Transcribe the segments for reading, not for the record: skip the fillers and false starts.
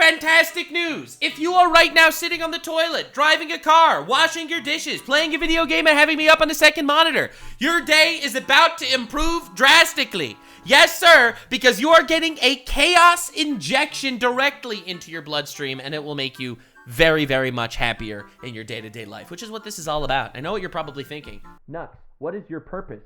fantastic news. If you are right now sitting on the toilet, driving a car, washing your dishes, playing a video game, and having me up on the second monitor, your day is about to improve drastically. Yes, sir, because you are getting a chaos injection directly into your bloodstream, and it will make you very, very much happier in your day-to-day life, which is what this is all about. I know what you're probably thinking. Nux, what is your purpose?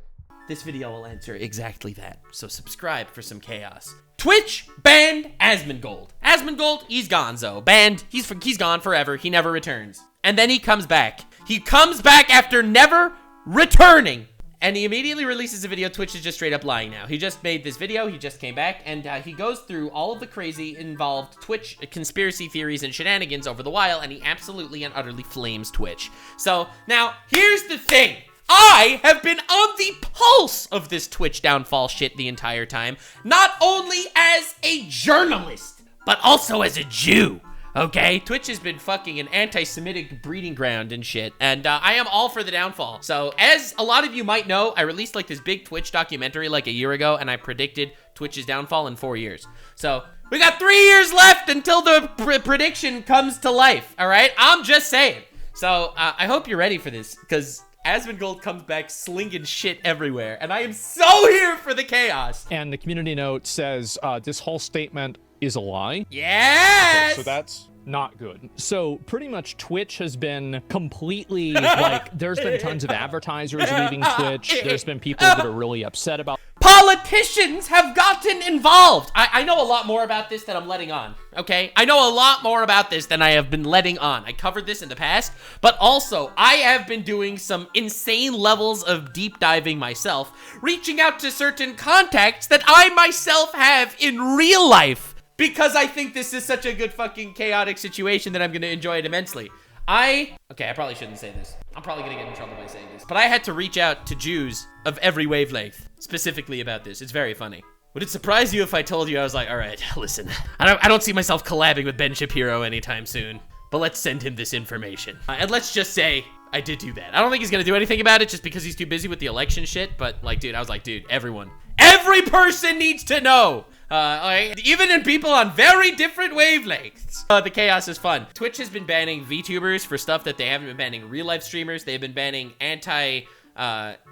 This video will answer exactly that, so subscribe for some chaos. Twitch banned Asmongold. Asmongold, he's gonzo. Banned, he's gone forever. He never returns. And then he comes back. He comes back after never returning. And he immediately releases a video. Twitch is just straight up lying now. He just made this video. He just came back. And he goes through all of the crazy involved Twitch conspiracy theories and shenanigans over the while. And he absolutely and utterly flames Twitch. So now, here's the thing. I have been on the pulse of this Twitch downfall shit the entire time. Not only as a journalist, but also as a Jew. Okay? Twitch has been fucking an anti-Semitic breeding ground and shit. And I am all for the downfall. So as a lot of you might know, I released like this big Twitch documentary like a year ago. And I predicted Twitch's downfall in 4 years. So we got 3 years left until the prediction comes to life. All right? I'm just saying. So I hope you're ready for this. Because Asmongold comes back slinging shit everywhere, and I am so here for the chaos. And the community note says, this whole statement is a lie. Yes! Okay, so that's not good. So pretty much Twitch has been completely, like, there's been tons of advertisers leaving Twitch. There's been people that are really upset about. Politicians have gotten involved. I know a lot more about this than I'm letting on, okay? I know a lot more about this than I have been letting on. I covered this in the past, but also I have been doing some insane levels of deep diving myself, reaching out to certain contacts that I myself have in real life, because I think this is such a good fucking chaotic situation that I'm gonna enjoy it immensely. Okay, I probably shouldn't say this. I'm probably gonna get in trouble by saying this. But I had to reach out to Jews of every wavelength, specifically about this. It's very funny. Would it surprise you if I told you I was like, all right, listen, I don't see myself collabing with Ben Shapiro anytime soon, but let's send him this information. And let's just say I did do that. I don't think he's gonna do anything about it just because he's too busy with the election shit, but like, dude, I was like, dude, every person needs to know. Even in people on very different wavelengths. The chaos is fun. Twitch has been banning VTubers for stuff that they haven't been banning real life streamers. They've been banning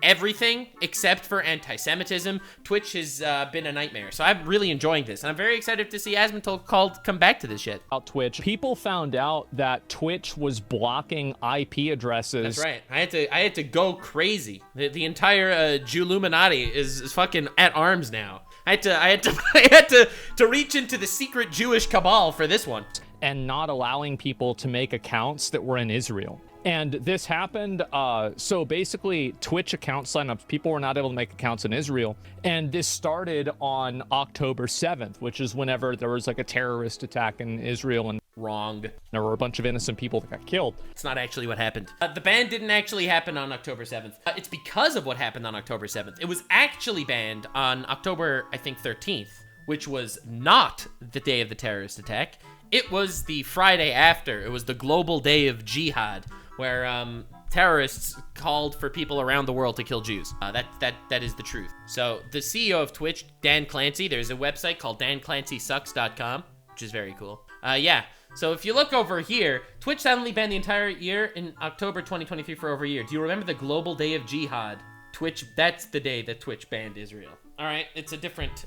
everything except for anti-Semitism. Twitch has been a nightmare. So I'm really enjoying this. And I'm very excited to see Asmongold come back to this shit. About Twitch, people found out that Twitch was blocking IP addresses. That's right. I had to go crazy. The entire Jewluminati is fucking at arms now. I had to reach into the secret Jewish cabal for this one. And not allowing people to make accounts that were in Israel. And this happened, so basically Twitch account signups, people were not able to make accounts in Israel. And this started on October 7th, which is whenever there was like a terrorist attack in Israel and wrong. There were a bunch of innocent people that got killed. It's not actually what happened. The ban didn't actually happen on October 7th. It's because of what happened on October 7th. It was actually banned on October, I think, 13th, which was not the day of the terrorist attack. It was the Friday after. It was the global day of jihad, where terrorists called for people around the world to kill Jews. That is the truth. So the CEO of Twitch, Dan Clancy, there's a website called danclancysucks.com, which is very cool. Yeah, so if you look over here, Twitch suddenly banned the entire year in October 2023 for over a year. Do you remember the global day of jihad? Twitch, that's the day that Twitch banned Israel. All right, it's a different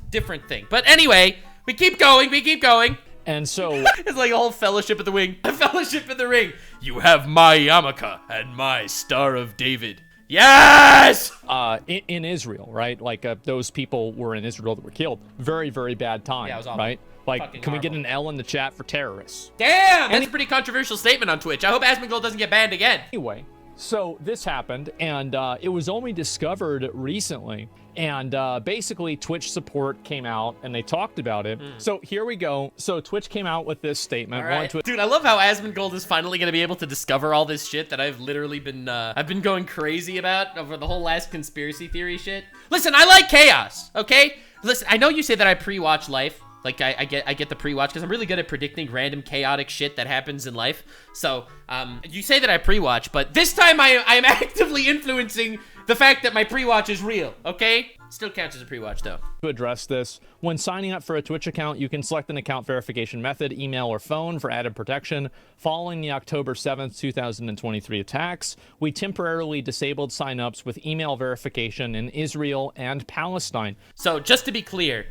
thing. But anyway, we keep going. And so it's like a whole Fellowship of the Ring. A Fellowship of the Ring. You have my yarmulke and my Star of David. Yes! In Israel, right? Like those people were in Israel that were killed. Very, very bad time. Yeah, it was awful. Right? Like, Fucking can we horrible. get an L in the chat for terrorists? Damn! That's a pretty controversial statement on Twitch. I hope Asmongold doesn't get banned again. Anyway, so this happened, and it was only discovered recently. And basically, Twitch support came out, and they talked about it. So here we go. So Twitch came out with this statement. All right. Dude, I love how Asmongold is finally going to be able to discover all this shit that I've literally been, I've been going crazy about over the whole last conspiracy theory shit. Listen, I like chaos, okay? Listen, I know you say that I pre-watch life. Like, I get the pre-watch because I'm really good at predicting random chaotic shit that happens in life. So, you say that I pre-watch, but this time I am actively influencing the fact that my pre-watch is real, okay? Still counts as a pre-watch, though. To address this, when signing up for a Twitch account, you can select an account verification method, email or phone, for added protection. Following the October 7th, 2023 attacks, we temporarily disabled signups with email verification in Israel and Palestine. So just to be clear,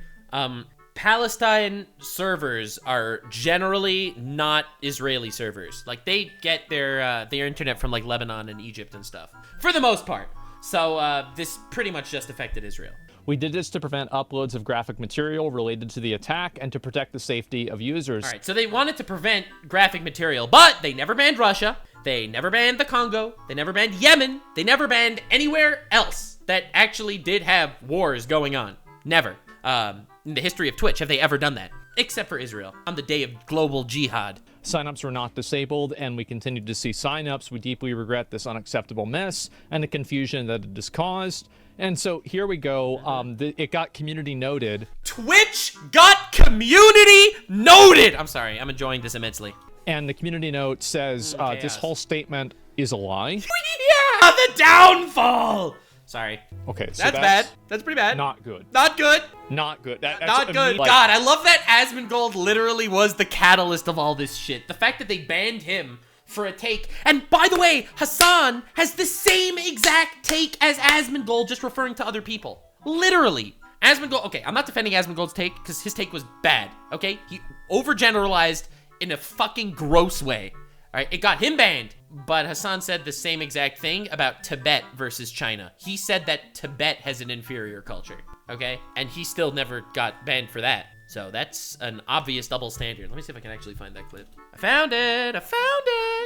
Palestine servers are generally not Israeli servers. Like, they get their internet from like Lebanon and Egypt and stuff, for the most part. So this pretty much just affected Israel. We did this to prevent uploads of graphic material related to the attack and to protect the safety of users. All right, so they wanted to prevent graphic material, but they never banned Russia. They never banned the Congo. They never banned Yemen. They never banned anywhere else that actually did have wars going on. Never. In the history of Twitch have they ever done that, except for Israel on the day of global jihad. Signups were not disabled, and we continued to see signups. We deeply regret this unacceptable mess and the confusion that it has caused. And so here we go. It got community noted. Twitch got community noted. I'm sorry, I'm enjoying this immensely. And the community note says this whole statement is a lie. Yeah, the downfall. Sorry. Okay, so that's bad. That's pretty bad. Not good. Not good. Not good. Not good. God, I love that Asmongold literally was the catalyst of all this shit. The fact that they banned him for a take. And by the way, Hasan has the same exact take as Asmongold, just referring to other people. Literally. Asmongold, okay, I'm not defending Asmongold's take because his take was bad, okay? He overgeneralized in a fucking gross way. All right, it got him banned, but Hasan said the same exact thing about Tibet versus China. He said that Tibet has an inferior culture, okay? And he still never got banned for that. So that's an obvious double standard. Let me see if I can actually find that clip. I found it.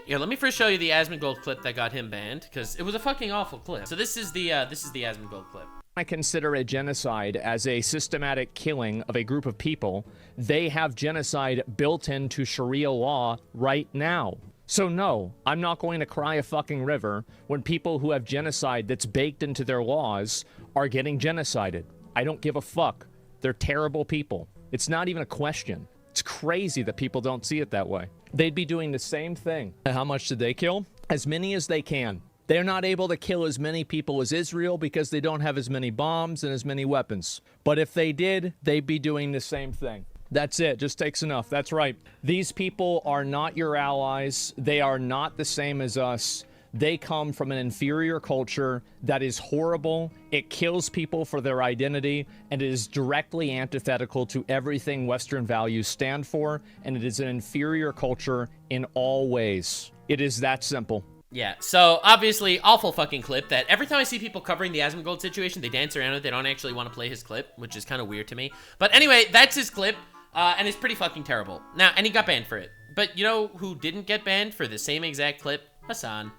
Yeah, let me first show you the Asmongold clip that got him banned, because it was a fucking awful clip. So this is the Asmongold clip. I consider a genocide as a systematic killing of a group of people. They have genocide built into Sharia law right now. So no, I'm not going to cry a fucking river when people who have genocide that's baked into their laws are getting genocided. I don't give a fuck. They're terrible people. It's not even a question. It's crazy that people don't see it that way. They'd be doing the same thing. How much did they kill? As many as they can. They're not able to kill as many people as Israel because they don't have as many bombs and as many weapons. But if they did, they'd be doing the same thing. That's it. Just takes enough. That's right. These people are not your allies. They are not the same as us. They come from an inferior culture that is horrible. It kills people for their identity, and it is directly antithetical to everything Western values stand for, and it is an inferior culture in all ways. It is that simple. Yeah, so obviously, awful fucking clip that every time I see people covering the Asmongold situation, they dance around it. They don't actually want to play his clip, which is kind of weird to me. But anyway, that's his clip, and it's pretty fucking terrible. Now, and he got banned for it. But you know who didn't get banned for the same exact clip? Hasan.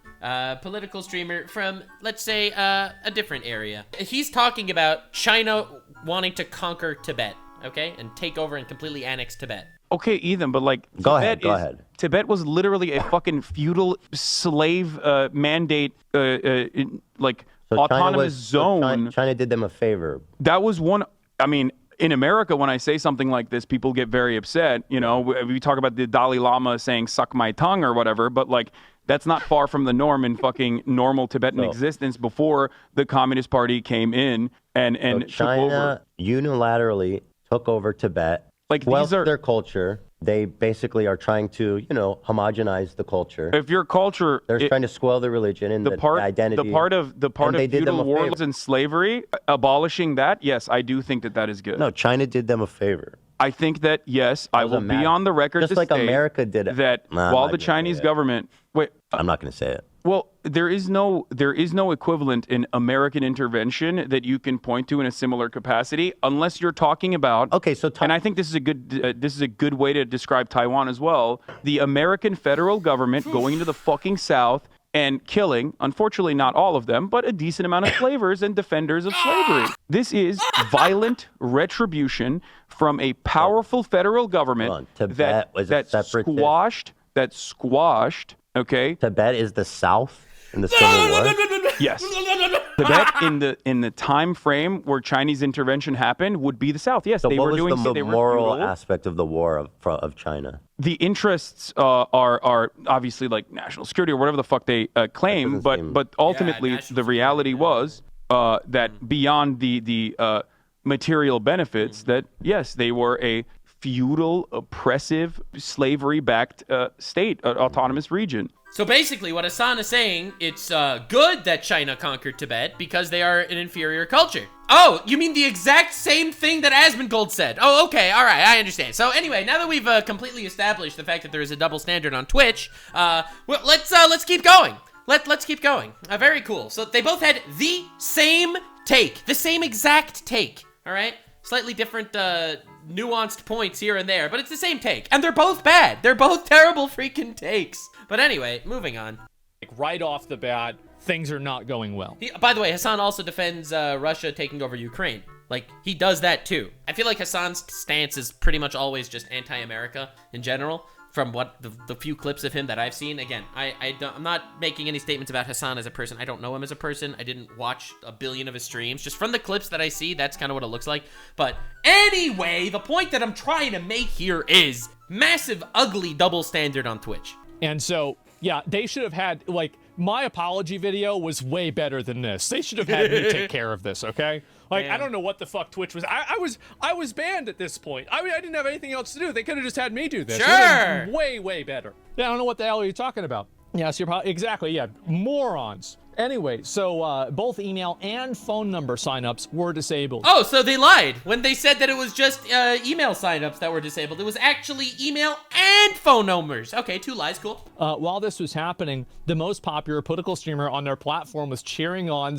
Political streamer from, let's say, a different area. He's talking about China wanting to conquer Tibet, okay? And take over and completely annex Tibet. Okay, Ethan, but like, Go ahead. Tibet was literally a fucking feudal slave mandate, like, So autonomous zone. China did them a favor. That was one, I mean, in America, when I say something like this, people get very upset. You know, we talk about the Dalai Lama saying, suck my tongue or whatever, but like, that's not far from the norm in fucking normal Tibetan existence before the Communist Party came in and So took China over. unilaterally took over Tibet. Like, Well, these are their culture. They basically are trying to, homogenize the culture. if your culture They're trying to spoil the religion and the identity. the part of and they did them feudal a favor. wars and slavery, abolishing that, yes, I do think that is good. No, China did them a favor. I think that, yes, I will be on the record Just to like state America did it. that Nah, while I'm the not gonna Chinese say it. government, I'm not going to say it. well, there is no equivalent in American intervention that you can point to in a similar capacity, unless you're talking about. Okay, so and I think this is a good way to describe Taiwan as well. The American federal government going into the fucking South and killing, unfortunately not all of them, but a decent amount of slavers and defenders of slavery. This is violent retribution from a powerful federal government Tibet was a that separatist. squashed. Okay. Tibet is the South. in the Civil War? Yes. Tibet in the time frame where Chinese intervention happened would be the South. Yes, So they what were was doing the they were moral feudal. aspect of the war of China? The interests are obviously like national security or whatever the fuck they claim, but ultimately national the reality was that beyond the material benefits, that yes, they were a feudal, oppressive, slavery-backed state, autonomous region. So basically, what Hasan is saying, it's good that China conquered Tibet because they are an inferior culture. Oh, you mean the exact same thing that Asmongold said? Oh, okay, all right, I understand. So anyway, now that we've completely established the fact that there is a double standard on Twitch, well, let's keep going. Let's keep going. Very cool. So they both had the same take, the same exact take. All right, slightly different, nuanced points here and there, but it's the same take, and they're both bad. They're both terrible freaking takes. But anyway, moving on. Like right off the bat, things are not going well. By the way, Hasan also defends Russia taking over Ukraine. Like, he does that too. I feel like Hasan's stance is pretty much always just anti-America in general, from what the few clips of him that I've seen. Again, I'm not making any statements about Hasan as a person. I don't know him as a person. I didn't watch a billion of his streams. Just from the clips that I see, that's kind of what it looks like. But anyway, the point that I'm trying to make here is massive, ugly double standard on Twitch. And so, yeah, they should have had, like, my apology video was way better than this. They should have had me take care of this, okay? Like, I don't know what the fuck Twitch was. I was banned at this point. I mean, I didn't have anything else to do. They could have just had me do this. Sure. Way, way better. Yeah, I don't know what the hell are you talking about. Yeah, so you're probably, exactly, yeah, morons. Anyway, so both email and phone number signups were disabled. Oh, so they lied when they said that it was just email signups that were disabled. It was actually email and phone numbers. Okay, 2 lies, cool. While this was happening, the most popular political streamer on their platform was cheering on...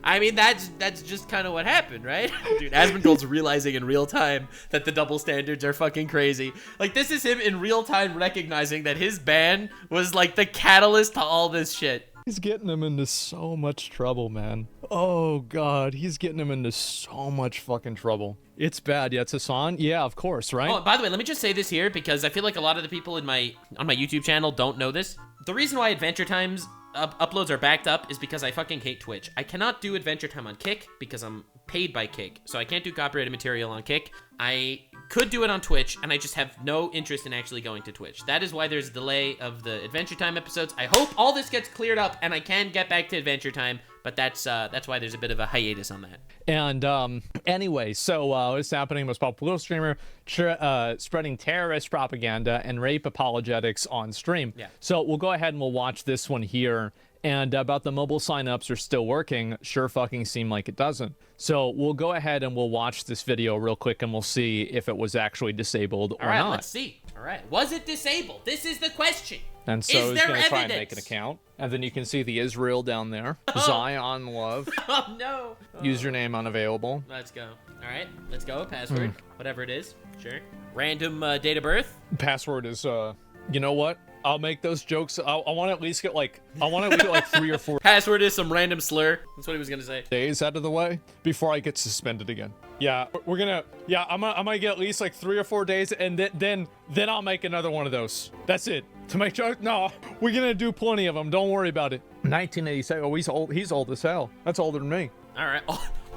I mean, that's just kind of what happened, right? Dude, Asmongold's realizing in real time that the double standards are fucking crazy. Like, this is him in real time recognizing that his ban was, like, the catalyst to all this shit. He's getting him into so much trouble, man. Oh, God. He's getting him into so much fucking trouble. It's bad. Yeah, it's Hasan. Yeah, of course, right? Oh, by the way, let me just say this here because I feel like a lot of the people on my YouTube channel don't know this. The reason why Adventure Time's uploads are backed up is because I fucking hate Twitch. I cannot do Adventure Time on Kick because I'm paid by Kick, so I can't do copyrighted material on Kick. I could do it on Twitch, and I just have no interest in actually going to Twitch. That is why there's a delay of the Adventure Time episodes. I hope all this gets cleared up, and I can get back to Adventure Time, but that's why there's a bit of a hiatus on that. And anyway, so what's happening? Most popular streamer spreading terrorist propaganda and rape apologetics on stream. Yeah. So we'll go ahead and we'll watch this one here. And about the mobile signups are still working, sure fucking seem like it doesn't. So we'll go ahead and we'll watch this video real quick and we'll see if it was actually disabled or not. All right, not. let's see. All right, was it disabled? This is the question. And so is he's there going to try and evidence? make an account. And then you can see the Israel down there. Zion Love. Oh, no. Username unavailable. Let's go. All right, let's go. Password, whatever it is. Sure. Random date of birth. Password is, you know what? I'll make those jokes. I want to at least get like 3 or 4 Password is some random slur. That's what he was gonna say. days out of the way before I get suspended again. Yeah, we're gonna. Yeah, I'm gonna get at least like 3 or 4 days, and then I'll make another one of those. That's it. To make jokes? No, we're gonna do plenty of them. Don't worry about it. 1987. Oh, he's old. He's old as hell. That's older than me. All right.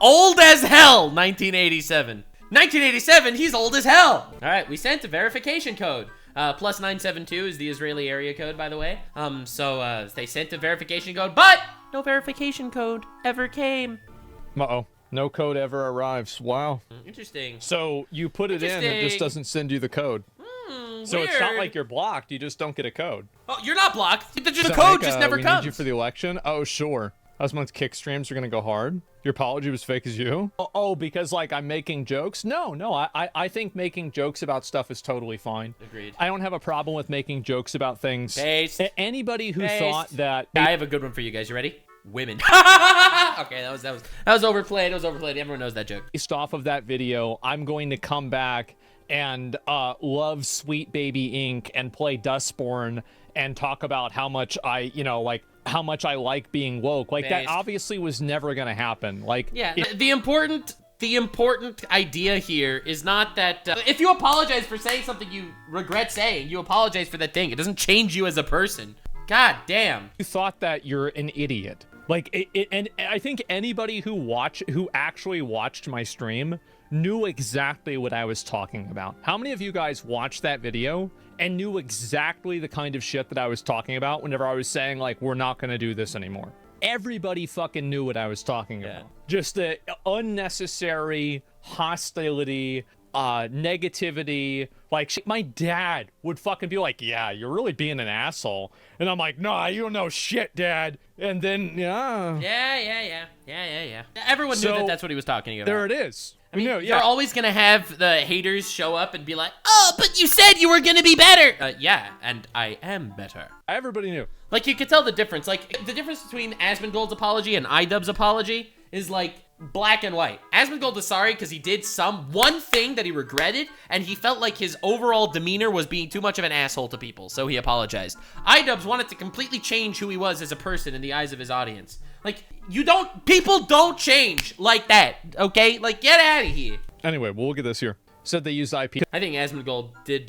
Old as hell. 1987. 1987. He's old as hell. All right. We sent a verification code. Plus 972 is the Israeli area code, by the way. So they sent a verification code, but no verification code ever came. Uh-oh. No code ever arrives. Wow. Interesting. So you put it in, it just doesn't send you the code. So weird. it's not like you're blocked, you just don't get a code. Oh, you're not blocked. The So, code Mike, just never we comes. need you for the election? Oh, sure. Asmongold's kick streams are gonna go hard. Your apology was fake as you? Oh, because like I'm making jokes? No, I think making jokes about stuff is totally fine. Agreed. I don't have a problem with making jokes about things. Based. Anybody who Based. thought that I have a good one for you guys. You ready? Women. Okay, that was overplayed. That was overplayed. Everyone knows that joke. based off of that video, I'm going to come back and love Sweet Baby Inc. and play Dustborn and talk about how much I, how much I like being woke. Like, that Based. obviously was never gonna happen. Like, Yeah, the important idea here is not that if you apologize for saying something you regret saying, you apologize for that thing. It doesn't change you as a person. God damn. You thought that you're an idiot. Like, and I think anybody who actually watched my stream knew exactly what I was talking about. How many of you guys watched that video and knew exactly the kind of shit that I was talking about whenever I was saying, like, we're not going to do this anymore? Everybody fucking knew what I was talking about. Just the unnecessary hostility, negativity. Like, my dad would fucking be like, yeah, you're really being an asshole. And I'm like, nah, you don't know shit, Dad. And then, Yeah. Everyone knew that that's what he was talking about. There it is. I mean, you're always going to have the haters show up and be like, oh, but you said you were going to be better. Yeah, and I am better. Everybody knew. Like, you could tell the difference. Like, the difference between Asmongold's apology and iDubbbz's apology is, like, black and white. Asmongold is sorry because he did one thing that he regretted, and he felt like his overall demeanor was being too much of an asshole to people, so he apologized. iDubbbz wanted to completely change who he was as a person in the eyes of his audience. Like, people don't change like that, okay? Like, get out of here. Anyway, we'll look at this here. Said they use IP. I think Asmongold did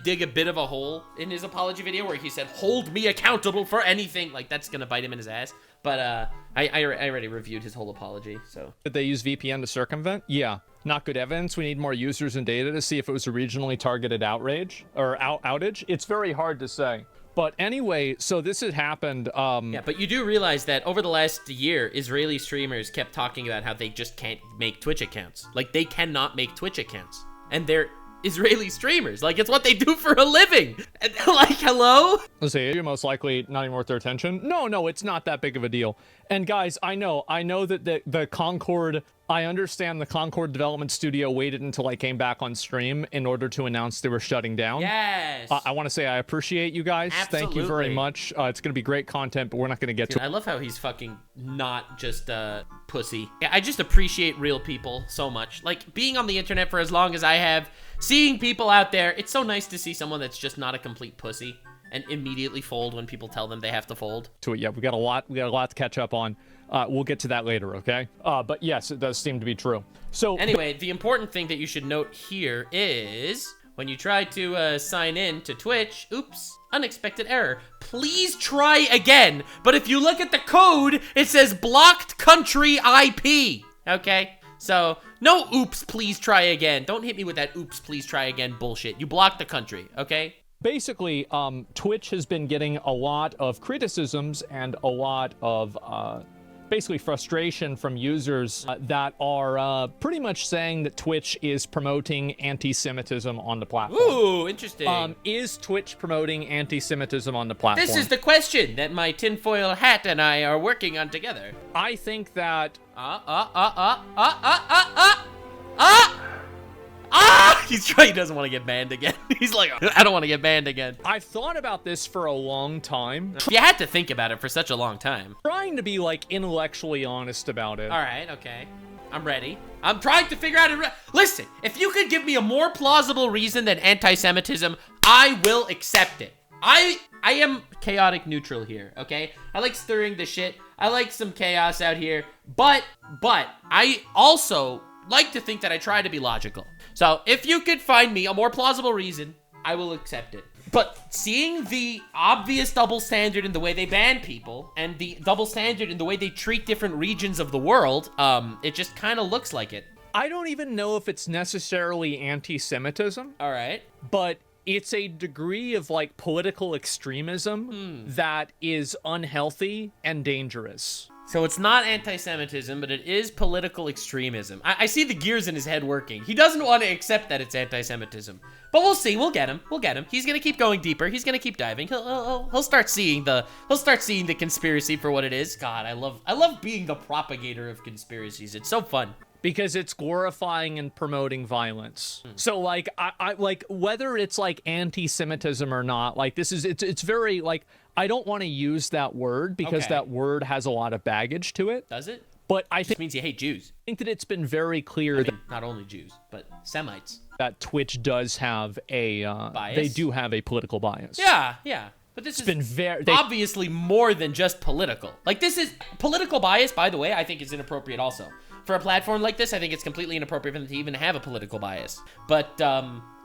dig a bit of a hole in his apology video where he said, hold me accountable for anything. Like, that's gonna bite him in his ass. But I already reviewed his whole apology, so. Did they use VPN to circumvent? Yeah. Not good evidence. We need more users and data to see if it was a regionally targeted outrage or outage. It's very hard to say. But anyway, so this had happened. Yeah, but you do realize that over the last year, Israeli streamers kept talking about how they just can't make Twitch accounts. Like, they cannot make Twitch accounts. And they're Israeli streamers. Like, it's what they do for a living. And like, hello? Let's say you're most likely not even worth their attention. No, it's not that big of a deal. And guys, I know that the Concord, I understand the Concord development studio waited until I came back on stream in order to announce they were shutting down. Yes. I want to say I appreciate you guys. Absolutely. Thank you very much. It's going to be great content, but we're not going to get to it. I love how he's fucking not just pussy. I just appreciate real people so much. Like, being on the internet for as long as I have, seeing people out there, it's so nice to see someone that's just not a complete pussy and immediately fold when people tell them they have to fold. To it, yeah, we got a lot to catch up on. We'll get to that later, okay? But yes, it does seem to be true. So anyway, the important thing that you should note here is when you try to sign in to Twitch, oops, unexpected error. Please try again. But if you look at the code, it says blocked country IP, okay? So no oops, please try again. Don't hit me with that oops, please try again bullshit. You blocked the country, okay? Basically, Twitch has been getting a lot of criticisms and a lot of basically frustration from users that are pretty much saying that Twitch is promoting anti-Semitism on the platform. Ooh, interesting. Is Twitch promoting anti-Semitism on the platform? This is the question that my tinfoil hat and I are working on together. I think that... He doesn't want to get banned again. He's like, I don't want to get banned again. I've thought about this for a long time. You had to think about it for such a long time. Trying to be, like, intellectually honest about it. All right, okay. I'm ready. I'm trying to figure out it. Listen, if you could give me a more plausible reason than anti-Semitism, I will accept it. I am chaotic neutral here, okay? I like stirring the shit. I like some chaos out here. But I also like to think that I try to be logical. So if you could find me a more plausible reason, I will accept it. But seeing the obvious double standard in the way they ban people and the double standard in the way they treat different regions of the world, it just kind of looks like it. I don't even know if it's necessarily anti-Semitism. All right. But it's a degree of, like, political extremism that is unhealthy and dangerous. So it's not anti-Semitism, but it is political extremism. I see the gears in his head working. He doesn't want to accept that it's anti-Semitism. But we'll see. We'll get him. We'll get him. He's gonna keep going deeper. He's gonna keep diving. He'll start seeing the conspiracy for what it is. God, I love being the propagator of conspiracies. It's so fun. Because it's glorifying and promoting violence. So, like, I like, whether it's, like, anti-Semitism or not, like, it's very, like, I don't want to use that word because that word has a lot of baggage to it. Does it? But I think it means you hate Jews. I think that it's been very clear that not only Jews, but Semites. That Twitch does have a bias. They do have a political bias. Yeah. But this has been obviously more than just political. Like, this is political bias, by the way, I think is inappropriate also. For a platform like this, I think it's completely inappropriate for them to even have a political bias. But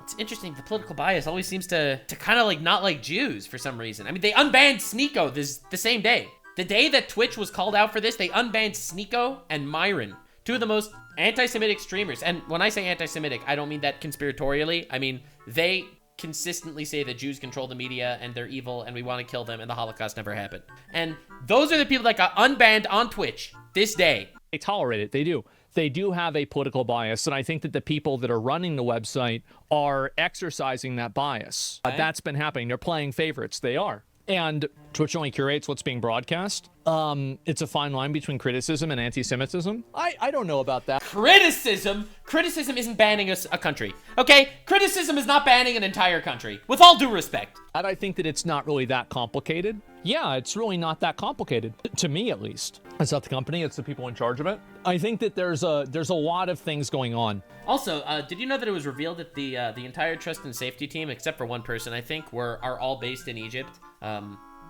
It's interesting. The political bias always seems to kind of like not like Jews for some reason. I mean, they unbanned Sneeko the same day. The day that Twitch was called out for this, they unbanned Sneeko and Myron, two of the most anti-Semitic streamers. And when I say anti-Semitic, I don't mean that conspiratorially. I mean, they consistently say that Jews control the media and they're evil and we want to kill them and the Holocaust never happened. And those are the people that got unbanned on Twitch this day. They tolerate it. They do. They do have a political bias, and I think that the people that are running the website are exercising that bias. Okay. That's been happening. They're playing favorites. They are. And Twitch only curates what's being broadcast. It's a fine line between criticism and anti-Semitism. I don't know about that. Criticism isn't banning a country, okay? Criticism is not banning an entire country, with all due respect. And I think that it's not really that complicated. Yeah, it's really not that complicated, to me at least. It's not the company, it's the people in charge of it. I think that there's a lot of things going on. Also, did you know that it was revealed that the entire trust and safety team, except for one person, I think, are all based in Egypt,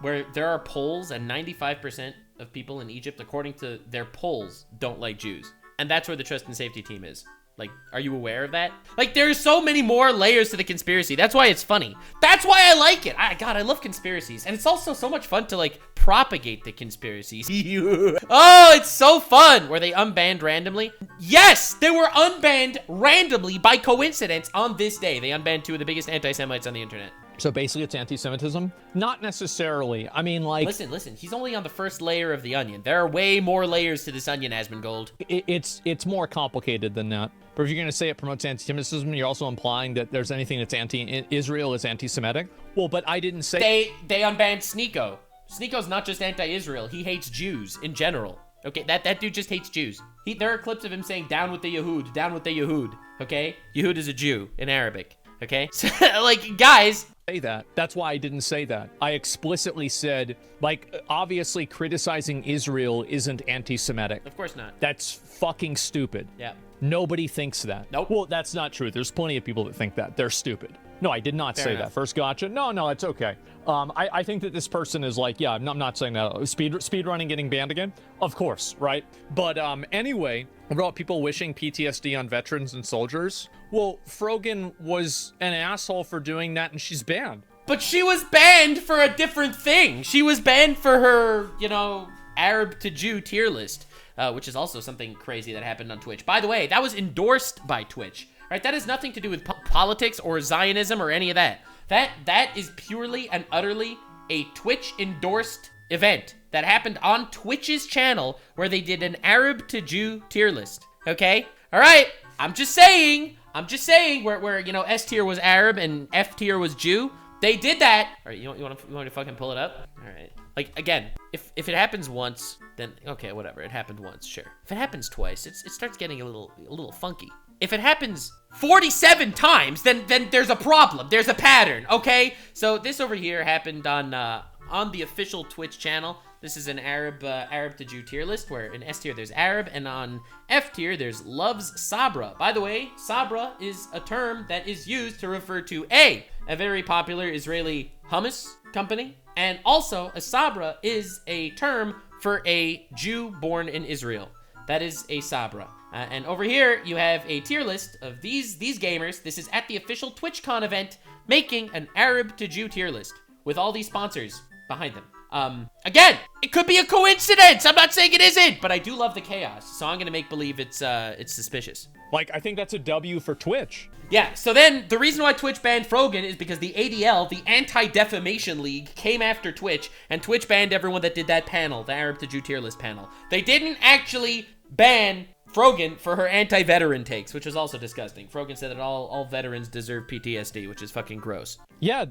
where there are polls and 95% of people in Egypt, according to their polls, don't like Jews. And that's where the trust and safety team is. Like, are you aware of that? Like, there's so many more layers to the conspiracy. That's why it's funny. That's why I like it. God, I love conspiracies. And it's also so much fun to, like, propagate the conspiracies. Oh, it's so fun. Were they unbanned randomly? Yes, they were unbanned randomly by coincidence on this day. They unbanned two of the biggest anti-Semites on the internet. So basically it's anti-Semitism? Not necessarily. I mean, like... Listen. He's only on the first layer of the onion. There are way more layers to this onion, Asmongold. It's more complicated than that. But if you're going to say it promotes anti-Semitism, you're also implying that there's anything that's anti-Israel is anti-Semitic? Well, but I didn't say... They unbanned Sneeko. Sneeko's not just anti-Israel. He hates Jews in general. Okay, that dude just hates Jews. There are clips of him saying, down with the Yehud, down with the Yehud. Okay? Yehud is a Jew in Arabic. Okay? So, like, guys... Say that. That's why I didn't say that. I explicitly said, like, obviously criticizing Israel isn't anti-Semitic. Of course not. That's fucking stupid. Yeah. Nobody thinks that. Nope. Well, that's not true. There's plenty of people that think that. They're stupid. No, I did not say that. First gotcha. No, it's okay. I think that this person is like, yeah, I'm not saying that. Speed running getting banned again? Of course, right? But anyway, about people wishing PTSD on veterans and soldiers. Well, Frogan was an asshole for doing that and she's banned. But she was banned for a different thing. She was banned for her, Arab to Jew tier list, which is also something crazy that happened on Twitch. By the way, that was endorsed by Twitch. Right, that has nothing to do with politics or Zionism or any of that. That is purely and utterly a Twitch-endorsed event that happened on Twitch's channel where they did an Arab to Jew tier list, okay? All right, I'm just saying where S tier was Arab and F tier was Jew. They did that. All right, you want to fucking pull it up? All right. Like, again, if it happens once, then, okay, whatever. It happened once, sure. If it happens twice, it starts getting a little funky. If it happens 47 times, then there's a problem. There's a pattern, okay? So this over here happened on the official Twitch channel. This is an Arab to Jew tier list where in S tier there's Arab and on F tier there's loves Sabra. By the way, Sabra is a term that is used to refer to a very popular Israeli hummus company, and also a Sabra is a term for a Jew born in Israel. That is a Sabra. And over here, you have a tier list of these gamers. This is at the official TwitchCon event, making an Arab to Jew tier list with all these sponsors behind them. Again, it could be a coincidence. I'm not saying it isn't, but I do love the chaos, so I'm gonna make believe it's suspicious. Like, I think that's a W for Twitch. Yeah, so then the reason why Twitch banned Frogan is because the ADL, the Anti-Defamation League, came after Twitch, and Twitch banned everyone that did that panel, the Arab to Jew tier list panel. They didn't actually ban Frogan for her anti-veteran takes, which is also disgusting. Frogan said that all veterans deserve PTSD, which is fucking gross. Yeah,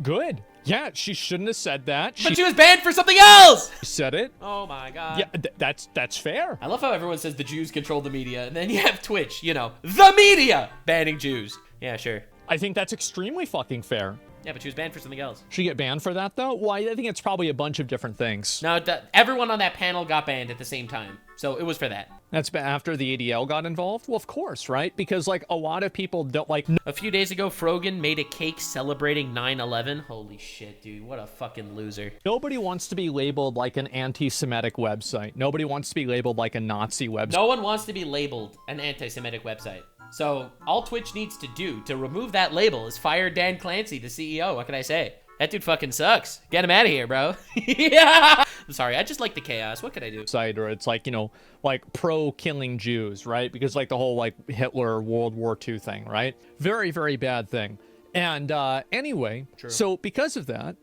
good. Yeah, she shouldn't have said that. But she was banned for something else! She said it. Oh my god. Yeah, that's fair. I love how everyone says the Jews control the media, and then you have Twitch, the media, banning Jews. Yeah, sure. I think that's extremely fucking fair. Yeah, but she was banned for something else. She get banned for that, though? Well, I think it's probably a bunch of different things. No, everyone on that panel got banned at the same time. So it was for that. That's after the ADL got involved? Well, of course, right? Because, like, a lot of people don't like... A few days ago, Frogan made a cake celebrating 9/11. Holy shit, dude. What a fucking loser. Nobody wants to be labeled like an anti-Semitic website. Nobody wants to be labeled like a Nazi website. No one wants to be labeled an anti-Semitic website. So all Twitch needs to do to remove that label is fire Dan Clancy, the CEO. What can I say? That dude fucking sucks. Get him out of here, bro. Yeah. I'm sorry, I just like the chaos. What can I do? Side, or it's like, you know, like pro-killing Jews, right? Because like the whole like Hitler World War II thing, right? Very, very bad thing. And anyway, so because of that,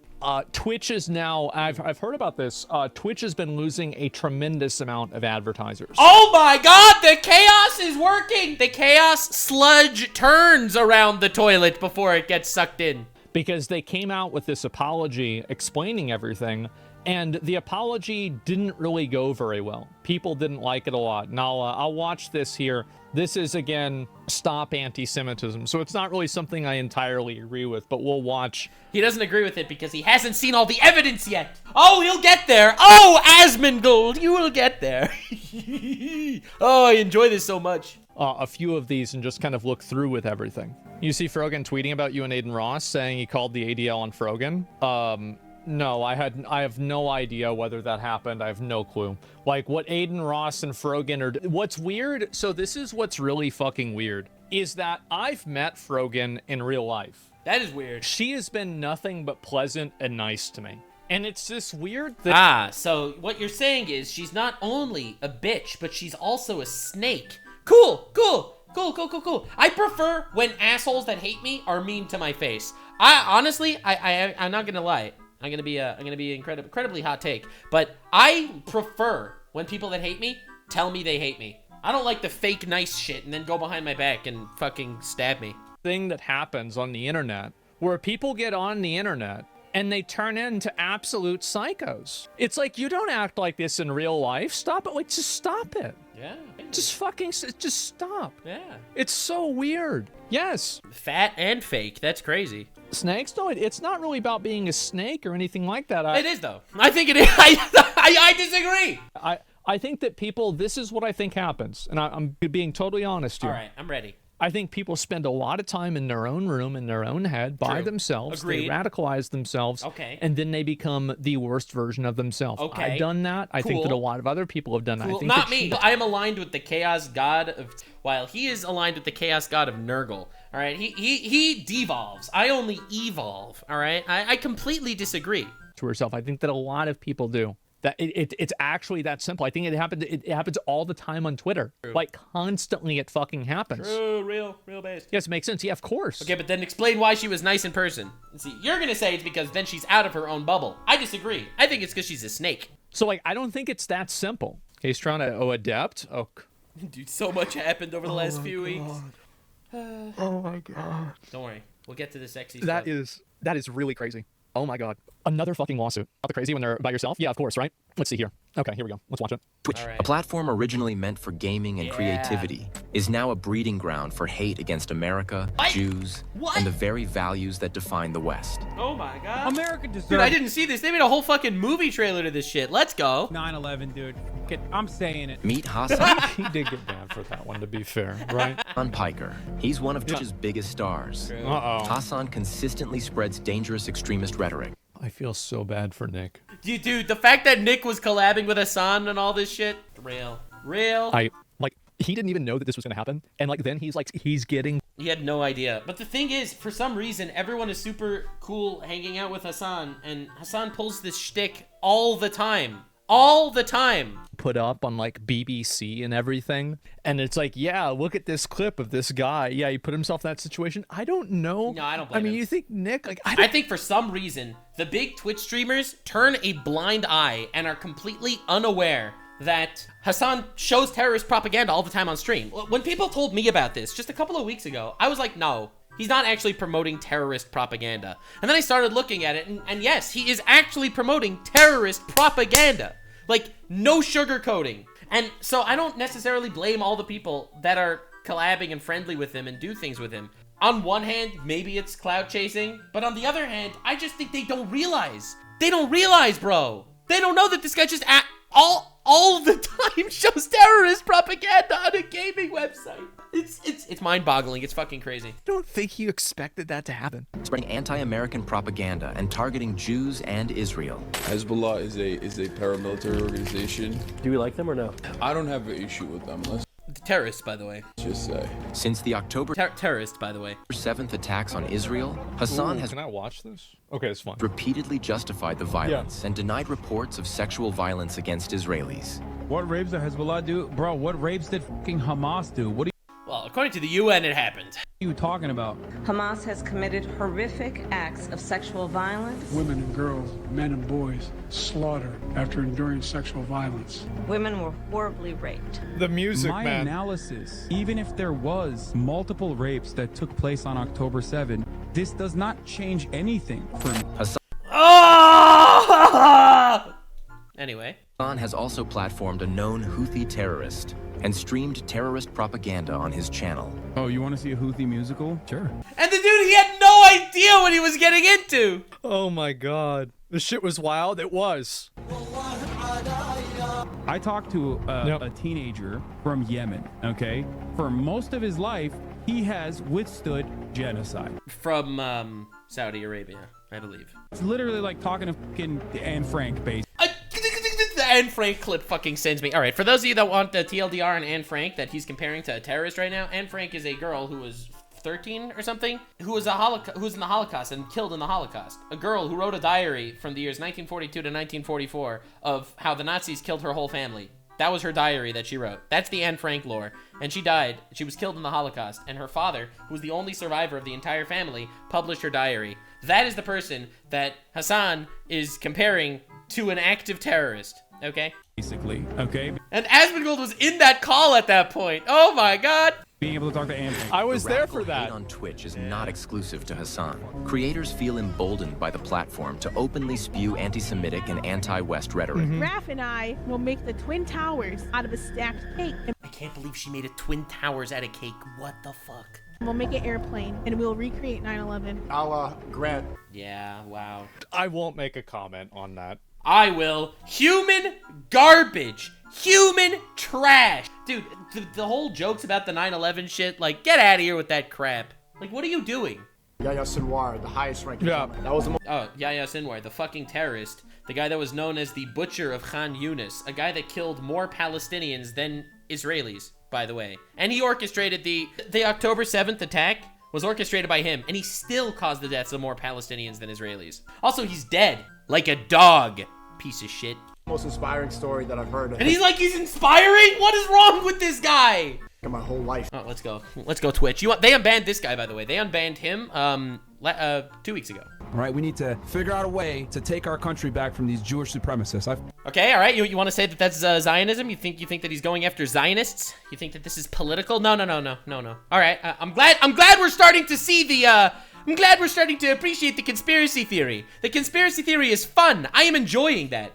Twitch is now, I've heard about this, Twitch has been losing a tremendous amount of advertisers. Oh my god, the chaos is working! The chaos sludge turns around the toilet before it gets sucked in. Because they came out with this apology explaining everything, and the apology didn't really go very well. People didn't like it a lot. And I'll watch this here. This is, again, stop anti-Semitism. So it's not really something I entirely agree with, but we'll watch. He doesn't agree with it because he hasn't seen all the evidence yet. Oh, he'll get there. Oh, Asmongold, you will get there. Oh, I enjoy this so much. A few of these and just kind of look through with everything. You see Frogan tweeting about you and Aiden Ross saying he called the ADL on Frogan. No, I have no idea whether that happened. I have no clue. Like what Aiden Ross and Frogan are. What's weird, so this is what's really fucking weird, is that I've met Frogan in real life. That is weird. She has been nothing but pleasant and nice to me. And it's this weird thing. So what you're saying is she's not only a bitch, but she's also a snake. Cool. I prefer when assholes that hate me are mean to my face. I'm not gonna lie. I'm gonna be incredibly hot take, but I prefer when people that hate me tell me they hate me. I don't like the fake nice shit and then go behind my back and fucking stab me. Thing that happens on the internet where people get on the internet and they turn into absolute psychos. It's like, you don't act like this in real life. Stop it. Like, just stop it. Yeah. Just stop. Yeah. It's so weird. Yes. Fat and fake. That's crazy. Snakes? No, it's not really about being a snake or anything like that. It is, though. I think it is. I disagree. I think that people, this is what I think happens. And I'm being totally honest here. All right, I'm ready. I think people spend a lot of time in their own room, in their own head, by themselves. Agreed. They radicalize themselves. Okay. And then they become the worst version of themselves. Okay. I've done that. I think that a lot of other people have done that. I think Not me. I am aligned with the chaos god of, while he is aligned with the chaos god of Nurgle. All right. He devolves. I only evolve. All right. I completely disagree. To herself. I think that a lot of people do. That it's actually that simple. I think it happens all the time on Twitter. True. Like constantly it fucking happens. True, real based. Yes, it makes sense. Yeah, of course. Okay, but then explain why she was nice in person. See, you're gonna say it's because then she's out of her own bubble. I disagree. I think it's because she's a snake. So like, I don't think it's that simple. Okay, he's trying to adapt. Oh, dude, so much happened over the last few weeks. Oh my god. Don't worry, we'll get to the sexy stuff. That is really crazy. Oh my god. Another fucking lawsuit. Not the crazy when they're by yourself? Yeah, of course, right? Let's see here. Okay, here we go. Let's watch it. Twitch, a platform originally meant for gaming and creativity, is now a breeding ground for hate against America, Jews, and the very values that define the West. Oh my god. America deserves... Dude, I didn't see this. They made a whole fucking movie trailer to this shit. Let's go. 9/11, dude. I'm saying it. Meet Hasan. He did get banned for that one, to be fair, right? Hasan Piker. He's one of Twitch's biggest stars. Uh-oh. Hasan consistently spreads dangerous extremist rhetoric. I feel so bad for Nick. Dude, the fact that Nick was collabing with Hasan and all this shit, real. He didn't even know that this was gonna happen, and like then he's getting. He had no idea. But the thing is, for some reason, everyone is super cool hanging out with Hasan, and Hasan pulls this shtick all the time. All the time. Put up on like BBC and everything, and it's like, yeah, look at this clip of this guy. Yeah, he put himself in that situation. I don't know. No, I don't blame him. You think Nick? Like, I think for some reason the big Twitch streamers turn a blind eye and are completely unaware that Hasan shows terrorist propaganda all the time on stream. When people told me about this just a couple of weeks ago, I was like, no, he's not actually promoting terrorist propaganda. And then I started looking at it, and yes, he is actually promoting terrorist propaganda. Like, no sugarcoating. And so I don't necessarily blame all the people that are collabing and friendly with him and do things with him. On one hand, maybe it's clout chasing, but on the other hand, I just think they don't realize. They don't realize, bro. They don't know that this guy just all the time shows terrorist propaganda on a gaming website. It's mind-boggling. It's fucking crazy. I don't think you expected that to happen. Spreading anti-American propaganda and targeting Jews and Israel. Hezbollah is a paramilitary organization. Do we like them or no? I don't have an issue with them. Terrorist, by the way. Just say. Since the October Terrorist, by the way. 7th attacks on Israel, Hasan has Can I watch this? Okay, it's fine. repeatedly justified the violence and denied reports of sexual violence against Israelis. What rapes did Hezbollah do? Bro, what rapes did fucking Hamas do? What are Well, according to the UN, it happened. you talking about? Hamas has committed horrific acts of sexual violence. Women and girls, men and boys slaughtered after enduring sexual violence. Women were horribly raped. The music, My man. analysis, even if there was multiple rapes that took place on October 7, this does not change anything for me. Oh! Anyway. Hasan has also platformed a known Houthi terrorist and streamed terrorist propaganda on his channel. Oh, you want to see a Houthi musical? Sure. And the dude, he had no idea what he was getting into. Oh my god. This shit was wild. It was. I talked to a teenager from Yemen, okay? For most of his life, he has withstood genocide. From, Saudi Arabia, I believe. It's literally like talking to fucking Anne Frank, basically. The Anne Frank clip fucking sends me. All right, for those of you that want the TLDR on Anne Frank that he's comparing to a terrorist right now, Anne Frank is a girl who was 13 or something, who was in the Holocaust and killed in the Holocaust. A girl who wrote a diary from the years 1942 to 1944 of how the Nazis killed her whole family. That was her diary that she wrote. That's the Anne Frank lore. And she died. She was killed in the Holocaust. And her father, who was the only survivor of the entire family, published her diary. That is the person that Hasan is comparing to an active terrorist. Okay? Basically, okay? And Asmongold was in that call at that point. Oh my god! Being able to talk to Anne Frank. I was The there radical for that. hate on Twitch is not exclusive to Hasan. Creators feel emboldened by the platform to openly spew anti-Semitic and anti-West rhetoric. Raph and I will make the Twin Towers out of a stacked cake. And I can't believe she made a Twin Towers out of cake. What the fuck? we'll make an airplane and we'll recreate 9/11. Allah grant. Yeah, wow. I won't make a comment on that. I will. Human garbage. Human trash. Dude, the whole jokes about the 9/11 shit, like, get out of here with that crap. Like, what are you doing? Yahya Sinwar, the highest ranking. Yeah. That was the Oh, Yahya Sinwar, the fucking terrorist. The guy that was known as the Butcher of Khan Yunis. A guy that killed more Palestinians than Israelis, by the way. And he orchestrated the October 7th attack was orchestrated by him. And he still caused the deaths of more Palestinians than Israelis. Also, he's dead. Like a dog. Piece of shit. most inspiring story that I've heard And he's like, he's inspiring? What is wrong with this guy? in my whole life. Oh, let's go. Let's go Twitch. They unbanned this guy, by the way. They unbanned him 2 weeks ago. All right, we need to figure out a way to take our country back from these Jewish supremacists. Okay, all right. You want to say that that's Zionism? You think that he's going after Zionists? You think that this is political? No. All right. I'm glad we're starting to see the. I'm glad we're starting to appreciate the conspiracy theory. The conspiracy theory is fun. I am enjoying that.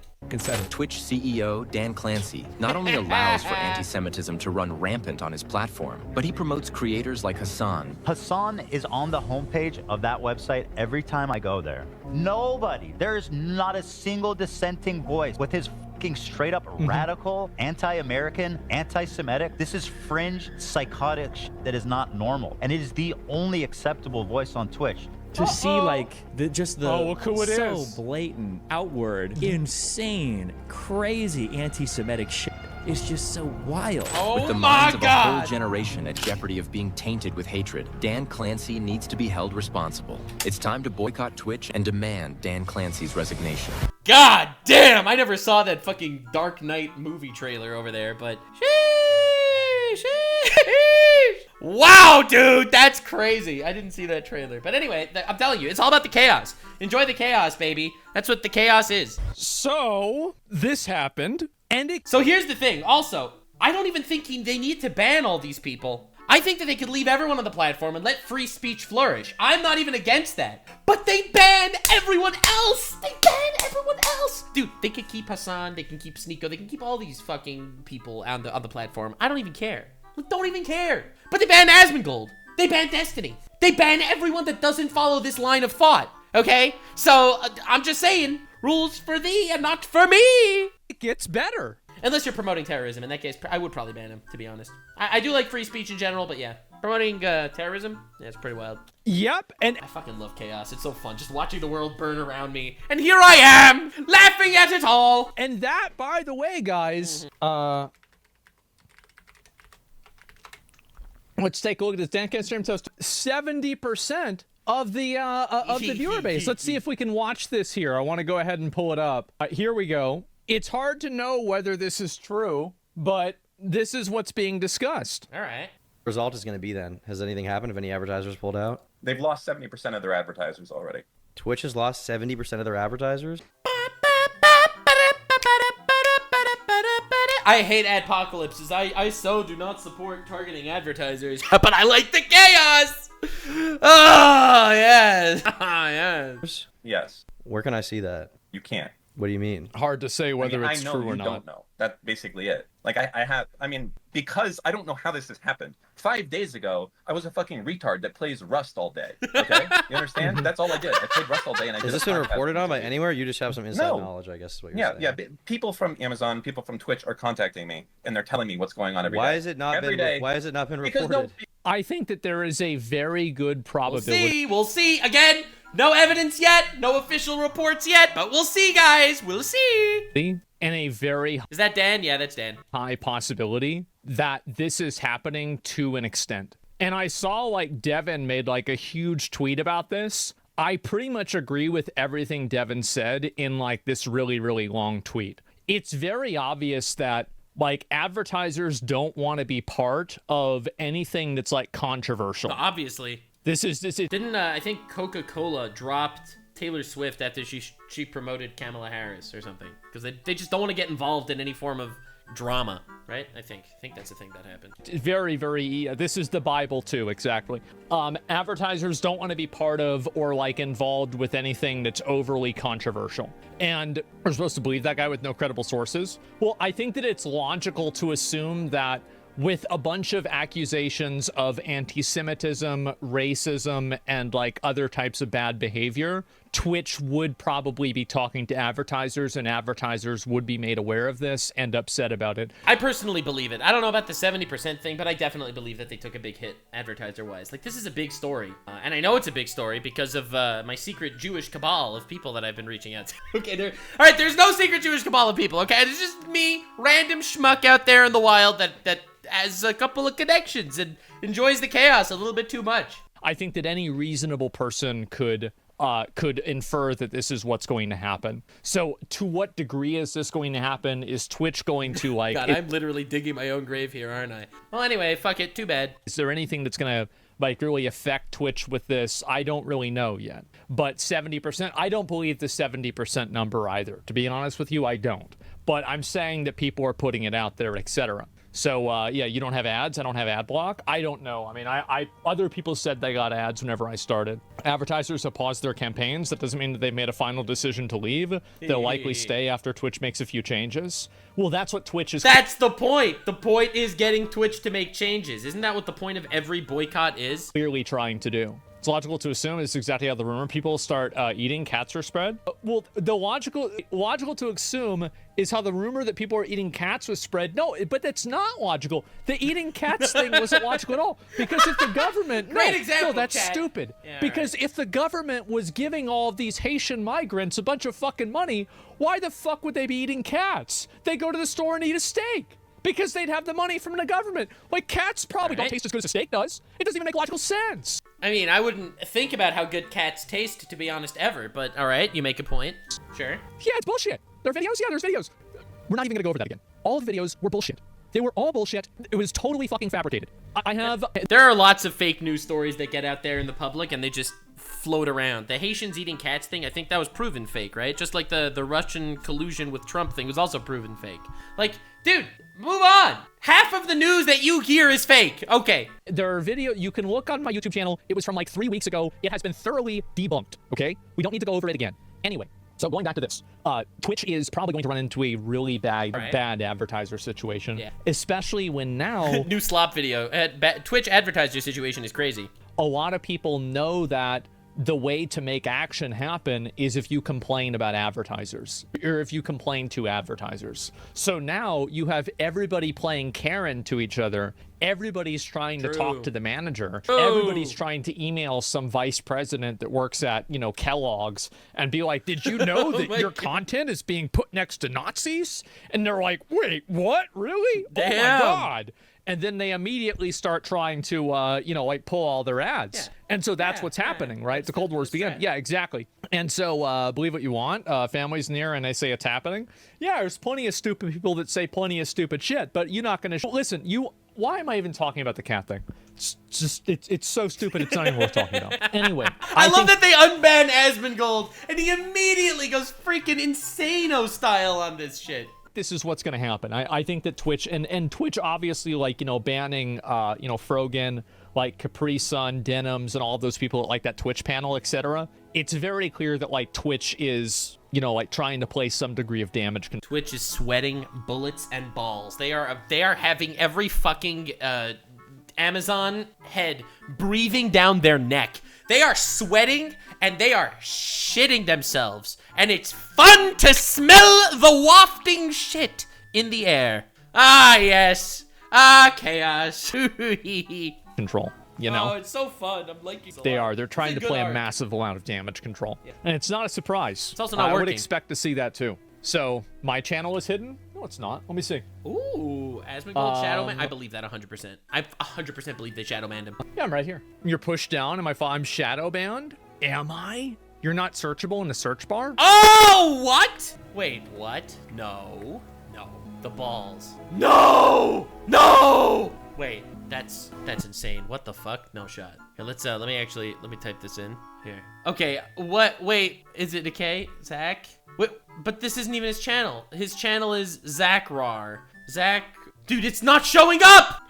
Twitch CEO Dan Clancy not only allows for anti-Semitism to run rampant on his platform, but he promotes creators like Hasan. Hasan is on the homepage of that website every time I go there. Nobody, there is not a single dissenting voice with his fucking straight up radical, anti-American, anti-Semitic. This is fringe, psychotic shit that is not normal. And it is the only acceptable voice on Twitch. To see like so is. blatant, outward, insane, crazy anti-Semitic shit is just so wild. Oh with the my minds of a God. whole generation at jeopardy of being tainted with hatred, Dan Clancy needs to be held responsible. It's time to boycott Twitch and demand Dan Clancy's resignation. God damn! I never saw that fucking Dark Knight movie trailer over there, but sheesh. Wow, dude, that's crazy. I didn't see that trailer. But anyway, I'm telling you, it's all about the chaos. Enjoy the chaos, baby. That's what the chaos is. So, this happened, and So here's the thing. Also, I don't even think they need to ban all these people. I think that they could leave everyone on the platform and let free speech flourish. I'm not even against that. But they ban everyone else. They ban everyone else. Dude, they could keep Hasan. They can keep Sneeko. They can keep all these fucking people on the platform. I don't even care. Don't even care. But they banned Asmongold. They banned Destiny. They ban everyone that doesn't follow this line of thought. Okay? So, I'm just saying, rules for thee and not for me. it gets better. Unless you're promoting terrorism. In that case, I would probably ban him, to be honest. I do like free speech in general, but yeah. Promoting terrorism? Yeah, it's pretty wild. Yep, and I fucking love chaos. It's so fun. Just watching the world burn around me. And here I am, laughing at it all. that, by the way, guys, Let's take a look at this. Dan Stream Toast. 70% of the viewer base. Let's see if we can watch this here. I want to go ahead and pull it up. Here we go. It's hard to know whether this is true, but this is what's being discussed. All right. Result is going to be then. Has anything happened? Have any advertisers pulled out? They've lost 70% of their advertisers already. Twitch has lost 70% of their advertisers? I hate adpocalypses. I so do not support targeting advertisers. But I like the chaos! Oh, yes. Yes. Yes. Where can I see that? You can't. What do you mean? Hard to say whether it's true or not. Don't know. That's basically it. Like because I don't know how this has happened. 5 days ago, I was a fucking retard that plays Rust all day. Okay? You understand? That's all I did. I played Rust all day and I Has this been reported on by anywhere? You just have some inside knowledge, I guess is what you're saying. Yeah. People from Amazon, people from Twitch are contacting me and they're telling me what's going on every day. Why has it not been reported? I think that there is a very good probability. We'll see. Again, no evidence yet, no official reports yet, but we'll see, guys. We'll see. And a very Is that Dan? Yeah, that's Dan. High possibility that this is happening to an extent. And I saw like Devin made like a huge tweet about this. I pretty much agree with everything Devin said in like this really, really long tweet. It's very obvious that like advertisers don't want to be part of anything that's like controversial. Obviously. This is Didn't I think Coca-Cola dropped Taylor Swift after she promoted Kamala Harris or something because they just don't want to get involved in any form of drama, right? I think that's the thing that happened. Very, very. This is the Bible too, exactly. Advertisers don't want to be part of or like involved with anything that's overly controversial. And we're supposed to believe that guy with no credible sources. Well, I think that it's logical to assume that with a bunch of accusations of anti-Semitism, racism, and like other types of bad behavior, Twitch would probably be talking to advertisers and advertisers would be made aware of this and upset about it. I personally believe it. I don't know about the 70% thing, but I definitely believe that they took a big hit advertiser-wise. Like, this is a big story. And I know it's a big story because of my secret Jewish cabal of people that I've been reaching out to. Okay, all right, there's no secret Jewish cabal of people, okay? It's just me, random schmuck out there in the wild that has a couple of connections and enjoys the chaos a little bit too much. I think that any reasonable person could infer that this is what's going to happen. So to what degree is this going to happen? Is Twitch going to like... God, I'm literally digging my own grave here, aren't I? Well, anyway, fuck it. Too bad. Is there anything that's going to like really affect Twitch with this? I don't really know yet. But 70%, I don't believe the 70% number either. To be honest with you, I don't. But I'm saying that people are putting it out there, etc. So, yeah, you don't have ads. I don't have ad block. I don't know. I mean, other people said they got ads whenever I started. Advertisers have paused their campaigns. That doesn't mean that they've made a final decision to leave. They'll likely stay after Twitch makes a few changes. Well, that's what Twitch is. That's the point. The point is getting Twitch to make changes. Isn't that what the point of every boycott is? Clearly trying to do. It's logical to assume it's exactly how the rumor people start eating cats are spread. Well, the logical to assume is how the rumor that people are eating cats was spread. No, but that's not logical. The eating cats thing wasn't logical at all. Because if the government... No, that's Chad. Stupid. Yeah, because if the government was giving all of these Haitian migrants a bunch of fucking money, why the fuck would they be eating cats? They go to the store and eat a steak. Because they'd have the money from the government. Like, cats probably don't taste as good as a steak does. It doesn't even make logical sense. I mean, I wouldn't think about how good cats taste, to be honest, ever. But, all right, you make a point. Sure. Yeah, it's bullshit. There are videos? Yeah, there's videos. We're not even going to go over that again. All the videos were bullshit. They were all bullshit. It was totally fucking fabricated. There are lots of fake news stories that get out there in the public, and they just float around. The Haitians eating cats thing, I think that was proven fake, right? Just like the Russian collusion with Trump thing was also proven fake. Like, dude, move on. Half of the news that you hear is fake. Okay. There are videos, you can look on my YouTube channel. It was from like 3 weeks ago. It has been thoroughly debunked, okay? We don't need to go over it again. Anyway, so going back to this, Twitch is probably going to run into a really bad advertiser situation, especially when now... New slop video. Twitch advertiser situation is crazy. A lot of people know that the way to make action happen is if you complain about advertisers or if you complain to advertisers. So now you have everybody playing Karen to each other. Everybody's trying to talk to the manager. Everybody's trying to email some vice president that works at, you know, Kellogg's and be like, did you know that your content is being put next to Nazis? And they're like, wait, what? Really? Damn. Oh my God. and then they immediately start trying to, you know, like pull all their ads. Yeah. And so that's what's happening, right? The Cold War's beginning. Yeah, exactly. And so believe what you want. Family's near and they say it's happening. Yeah, there's plenty of stupid people that say plenty of stupid shit, but you're not going to... Listen, why am I even talking about the cat thing? It's just, it's so stupid, it's not even worth talking about. Anyway. I love that they unban Asmongold, and he immediately goes freaking insano style on this shit. This is what's going to happen. I think that Twitch, and Twitch obviously, like, you know, banning, you know, Frogan, like Capri Sun, Denims, and all of those people like that Twitch panel, etc. It's very clear that, like, Twitch is, you know, like, trying to play some degree of damage. Twitch is sweating bullets and balls. They are having every fucking Amazon head breathing down their neck. They are sweating and they are shitting themselves. And it's fun to smell the wafting shit in the air. Ah, yes. Ah, chaos. Control, you know? Oh, it's so fun. I'm liking it. They're trying to play a massive amount of damage control. Yeah. And it's not a surprise. It's also not working. I would expect to see that too. So, my channel is hidden? No, it's not. Let me see. Ooh, Asmongold Shadow Man. I believe that 100%. I 100% believe they shadow banned him. Yeah, I'm right here. You're pushed down. I'm shadow banned? Am I? You're not searchable in the search bar? Oh, what? Wait, what? No. No. The balls. No! No! Wait, that's insane. What the fuck? No shot. Here, let me type this in. Here. Okay, what? Wait, is it a K? Zach? Wait, but this isn't even his channel. His channel is Zachrar. Zach... Dude, it's not showing up!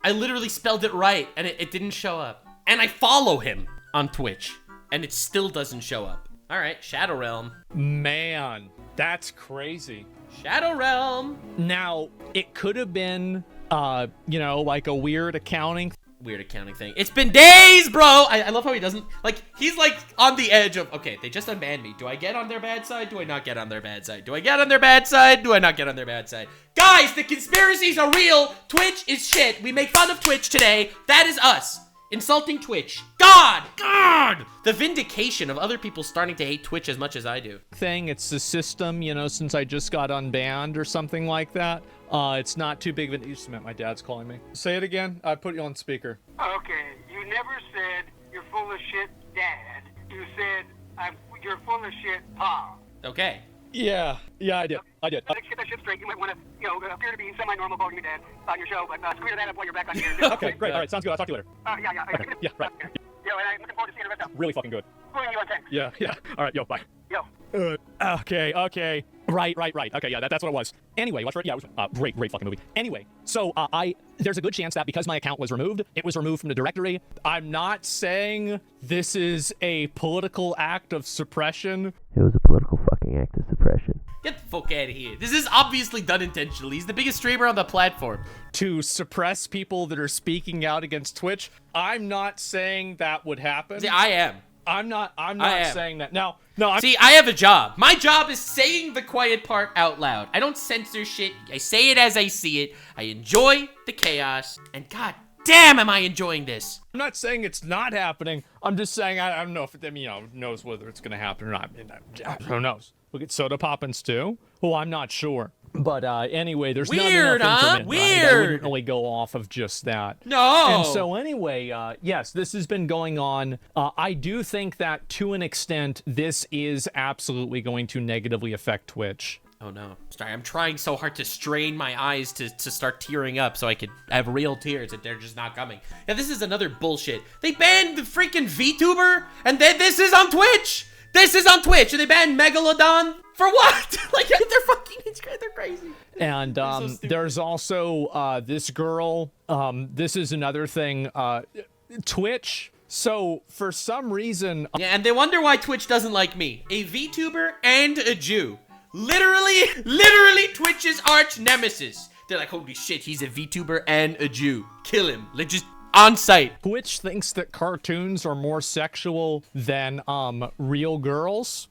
I literally spelled it right, and it didn't show up. And I follow him on Twitch, and it still doesn't show up. All right, Shadow Realm. Man, that's crazy. Shadow Realm. Now, it could have been, you know, like a weird accounting thing. It's been days, bro. I love how he doesn't, like, he's like on the edge of, okay, they just unbanned me. Do I get on their bad side? Do I not get on their bad side? Do I get on their bad side? Do I not get on their bad side? Guys, the conspiracies are real. Twitch is shit. We make fun of Twitch today. That is us. Insulting Twitch. God! The vindication of other people starting to hate Twitch as much as I do. It's the system, you know, since I just got unbanned or something like that. It's not too big of an... You just meant my dad's calling me. Say it again. I put you on speaker. Okay, you never said you're full of shit, Dad. You said you're full of shit, Pa. Okay. Yeah, I did. Let's get that shit straight. You might want to, you know, appear to be semi-normal about your dad on your show, but clear that up while you're back on here. Okay, great. All right, sounds good. I'll talk to you later. Yeah. Okay. Yeah, right. Yo, and I'm looking forward to seeing the rest of Really fucking good. Pulling you on 10. Yeah. All right, yo, bye. Yo. Okay. Right. Okay, yeah, that's what it was. Anyway, watch right. Yeah, it was great fucking movie. Anyway, so there's a good chance that because my account was removed, it was removed from the directory. I'm not saying this is a political act of suppression. It was a political fucking act of suppression. Get the fuck out of here. This is obviously done intentionally. He's the biggest streamer on the platform. To suppress people that are speaking out against Twitch. I'm not saying that would happen. See, I am. I'm not saying that. No, See, I have a job. My job is saying the quiet part out loud. I don't censor shit. I say it as I see it. I enjoy the chaos. And god damn, am I enjoying this. I'm not saying it's not happening. I'm just saying I don't know if it, you know, knows whether it's going to happen or not. Who knows? Look at Soda Poppins too. Oh, I'm not sure. But anyway, there's not enough information. Weird. Right? I wouldn't really go off of just that. No. And so anyway, yes, this has been going on. I do think that to an extent, this is absolutely going to negatively affect Twitch. Oh no. Sorry, I'm trying so hard to strain my eyes to start tearing up so I could have real tears and they're just not coming. Yeah, this is another bullshit. They banned the freaking VTuber and then this is on Twitch. This is on Twitch and they banned Megalodon for what? Like, they're fucking, they're crazy. And there's also this girl, this is another thing, Twitch. So for some reason... Yeah, and they wonder why Twitch doesn't like me. A VTuber and a Jew. Literally Twitch's arch nemesis. They're like, holy shit, he's a VTuber and a Jew. Kill him. Like, just on site. Twitch thinks that cartoons are more sexual than real girls.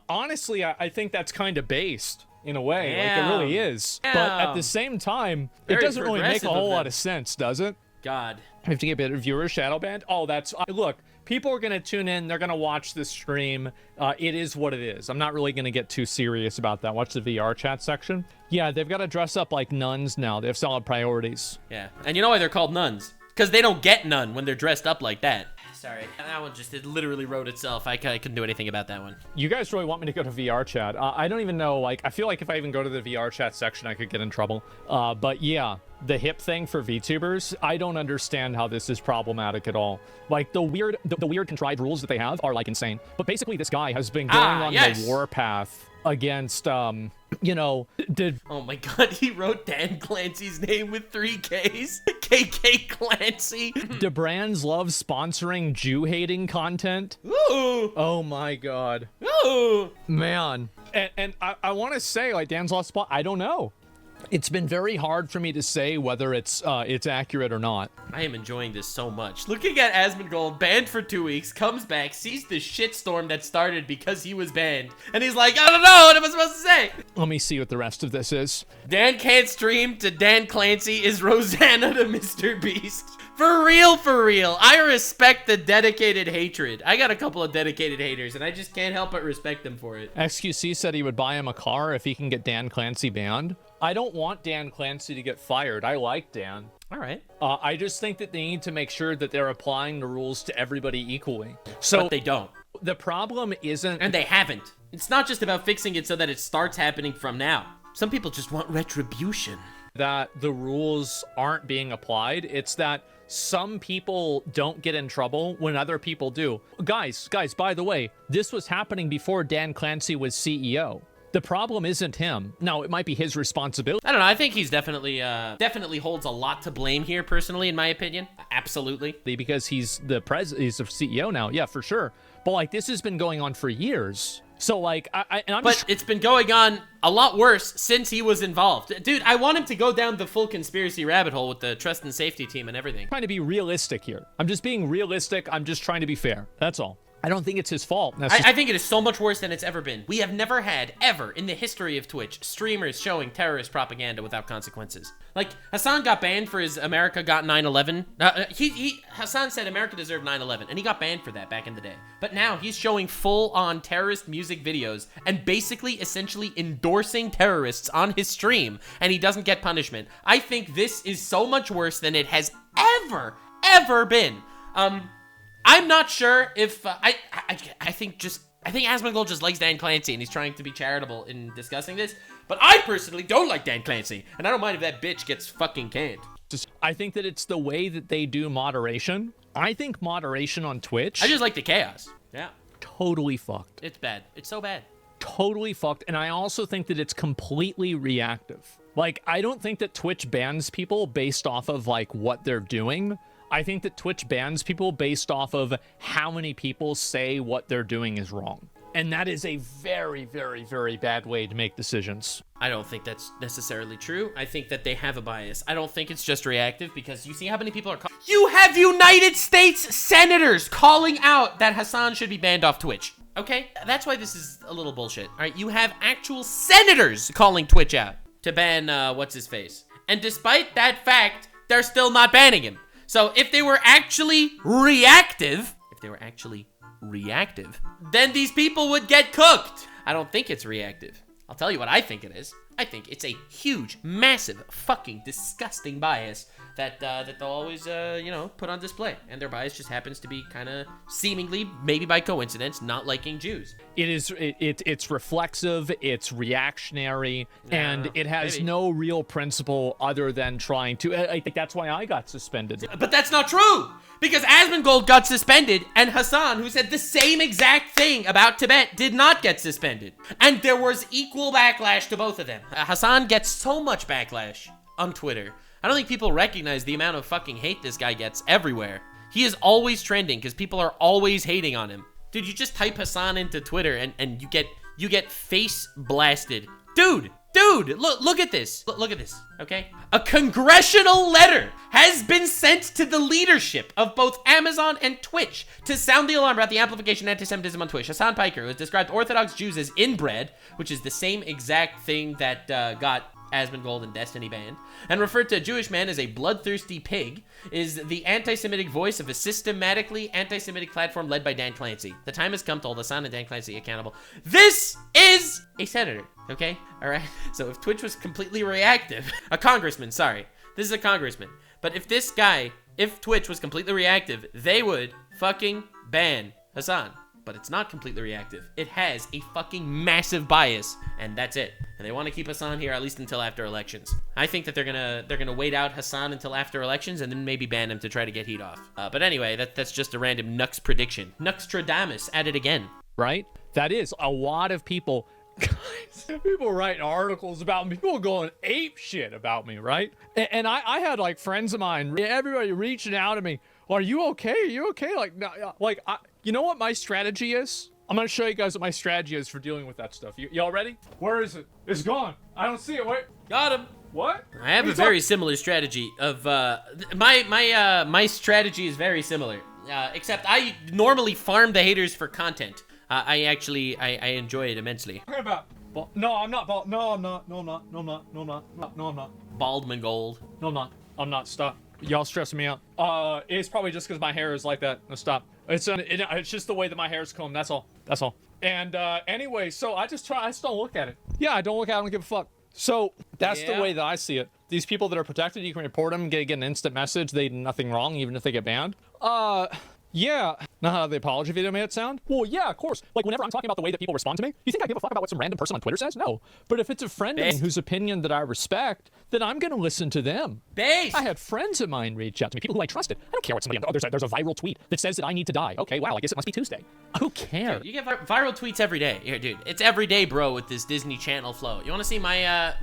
Honestly, I think that's kind of based in a way. Damn. Like, it really is. Damn. But at the same time, it doesn't really make a whole lot of sense, does it? God. I have to get a bit of viewers shadow banned. Oh, that's look. people are going to tune in. They're going to watch this stream. It is what it is. I'm not really going to get too serious about that. Watch the VR chat section. Yeah, they've got to dress up like nuns now. They have solid priorities. Yeah, and you know why they're called nuns? Because they don't get none when they're dressed up like that. Sorry, that one just, it literally wrote itself. I couldn't do anything about that one. You guys really want me to go to VR chat? I don't even know, like, I feel like if I even go to the VR chat section, I could get in trouble. But yeah, the hip thing for VTubers, I don't understand how this is problematic at all. Like, the weird contrived rules that they have are, like, insane. But basically, this guy has been going on the warpath against, you know, oh my god, he wrote Dan Clancy's name with 3 Ks. KK Clancy. Do brands love sponsoring Jew-hating content? Ooh. Oh my god. Ooh. Man. And I want to say, like, Dan's lost spot, I don't know. It's been very hard for me to say whether it's accurate or not. I am enjoying this so much. Looking at Asmongold, banned for 2 weeks, comes back, sees the shitstorm that started because he was banned, and he's like, I don't know, what am I supposed to say? Let me see what the rest of this is. Dan can't stream to Dan Clancy is Rosanna to Mr. Beast. For real, for real. I respect the dedicated hatred. I got a couple of dedicated haters, and I just can't help but respect them for it. XQC said he would buy him a car if he can get Dan Clancy banned. I don't want Dan Clancy to get fired. I like Dan. All right. I just think that they need to make sure that they're applying the rules to everybody equally. So but they don't. The problem isn't... And they haven't. It's not just about fixing it so that it starts happening from now. Some people just want retribution. That the rules aren't being applied. It's that some people don't get in trouble when other people do. Guys, by the way, this was happening before Dan Clancy was CEO. The problem isn't him. No, it might be his responsibility. I don't know. I think he's definitely holds a lot to blame here, personally, in my opinion. Absolutely. Because he's the he's the CEO now. Yeah, for sure. But like, this has been going on for years. So like, but it's been going on a lot worse since he was involved. Dude, I want him to go down the full conspiracy rabbit hole with the trust and safety team and everything. I'm trying to be realistic here. I'm just being realistic. I'm just trying to be fair. That's all. I don't think it's his fault. I think it is so much worse than it's ever been. We have never had, ever, in the history of Twitch, streamers showing terrorist propaganda without consequences. Like, Hasan got banned for his America got 9/11. Hasan said America deserved 9/11, and he got banned for that back in the day. But now he's showing full-on terrorist music videos and basically, essentially endorsing terrorists on his stream, and he doesn't get punishment. I think this is so much worse than it has ever been. I'm not sure if I think Asmongold just likes Dan Clancy and he's trying to be charitable in discussing this. But I personally don't like Dan Clancy, and I don't mind if that bitch gets fucking canned. I think that it's the way that they do moderation. I think moderation on Twitch. I just like the chaos. Yeah. Totally fucked. It's bad. It's so bad. Totally fucked. And I also think that it's completely reactive. Like, I don't think that Twitch bans people based off of like what they're doing. I think that Twitch bans people based off of how many people say what they're doing is wrong. And that is a very, very, very bad way to make decisions. I don't think that's necessarily true. I think that they have a bias. I don't think it's just reactive because you see how many people are You have United States senators calling out that Hasan should be banned off Twitch. Okay? That's why this is a little bullshit. All right? You have actual senators calling Twitch out to ban what's-his-face. And despite that fact, they're still not banning him. So if they were actually reactive, then these people would get cooked. I don't think it's reactive. I'll tell you what I think it is. I think it's a huge, massive, fucking disgusting bias that they'll always, put on display. And their bias just happens to be kind of seemingly, maybe by coincidence, not liking Jews. It's reflexive, it's reactionary, and it has no real principle other than trying to... I think that's why I got suspended. But that's not true! Because Asmongold got suspended, and Hasan, who said the same exact thing about Tibet, did not get suspended. And there was equal backlash to both of them. Hasan gets so much backlash on Twitter. I don't think people recognize the amount of fucking hate this guy gets everywhere. He is always trending because people are always hating on him. Dude, you just type Hasan into Twitter and you get face blasted. Dude, look at this. Look at this, okay? A congressional letter has been sent to the leadership of both Amazon and Twitch to sound the alarm about the amplification of anti-Semitism on Twitch. Hasan Piker, who has described Orthodox Jews as inbred, which is the same exact thing that got Asmongold and Destiny banned, and referred to a Jewish man as a bloodthirsty pig, is the anti-Semitic voice of a systematically anti-Semitic platform led by Dan Clancy. The time has come to hold Hasan and Dan Clancy accountable. This is a senator, okay? All right? So if Twitch was completely reactive, a congressman, sorry. This is a congressman. But if this guy, if Twitch was completely reactive, they would fucking ban Hasan. But it's not completely reactive. It has a fucking massive bias, and that's it. And they want to keep Hasan here at least until after elections. I think that they're gonna wait out Hasan until after elections and then maybe ban him to try to get heat off. But anyway, that's just a random Nux prediction. Nuxtradamus at it again. Right? That is a lot of people. Guys, people writing articles about me, people going ape shit about me, right? And I had like friends of mine, everybody reaching out to me. Are you okay? Are you okay? Like, no, like, you know what my strategy is? I'm gonna show you guys what my strategy is for dealing with that stuff. Y'all ready? Where is it? It's gone. I don't see it. Wait. Got him. What? I have a very similar strategy of, my strategy is very similar. Except I normally farm the haters for content. I enjoy it immensely. No, I'm not bald. No, I'm not. No, I'm not. No, I'm not. No, I'm not. No, I'm not. Baldmongold. No, I'm not. I'm not. Stop. Y'all stressing me out. It's probably just because my hair is like that. No, stop. It's just the way that my hair is combed. That's all. That's all. And anyway, so I just don't look at it. Yeah, I don't look at it. I don't give a fuck. So that's the way that I see it. These people that are protected, you can report them, get an instant message. They did nothing wrong, even if they get banned. Yeah. Know how the apology video made it sound? Well, yeah, of course. Like, whenever I'm talking about the way that people respond to me, you think I give a fuck about what some random person on Twitter says? No. But if it's a friend of mine whose opinion that I respect, then I'm going to listen to them. Base! I had friends of mine reach out to me, people who I trusted. I don't care what somebody... Oh, there's a viral tweet that says that I need to die. Okay, wow, I guess it must be Tuesday. Who cares? Dude, you get viral tweets every day. Here, dude, it's every day, bro, with this Disney Channel flow. You want to see my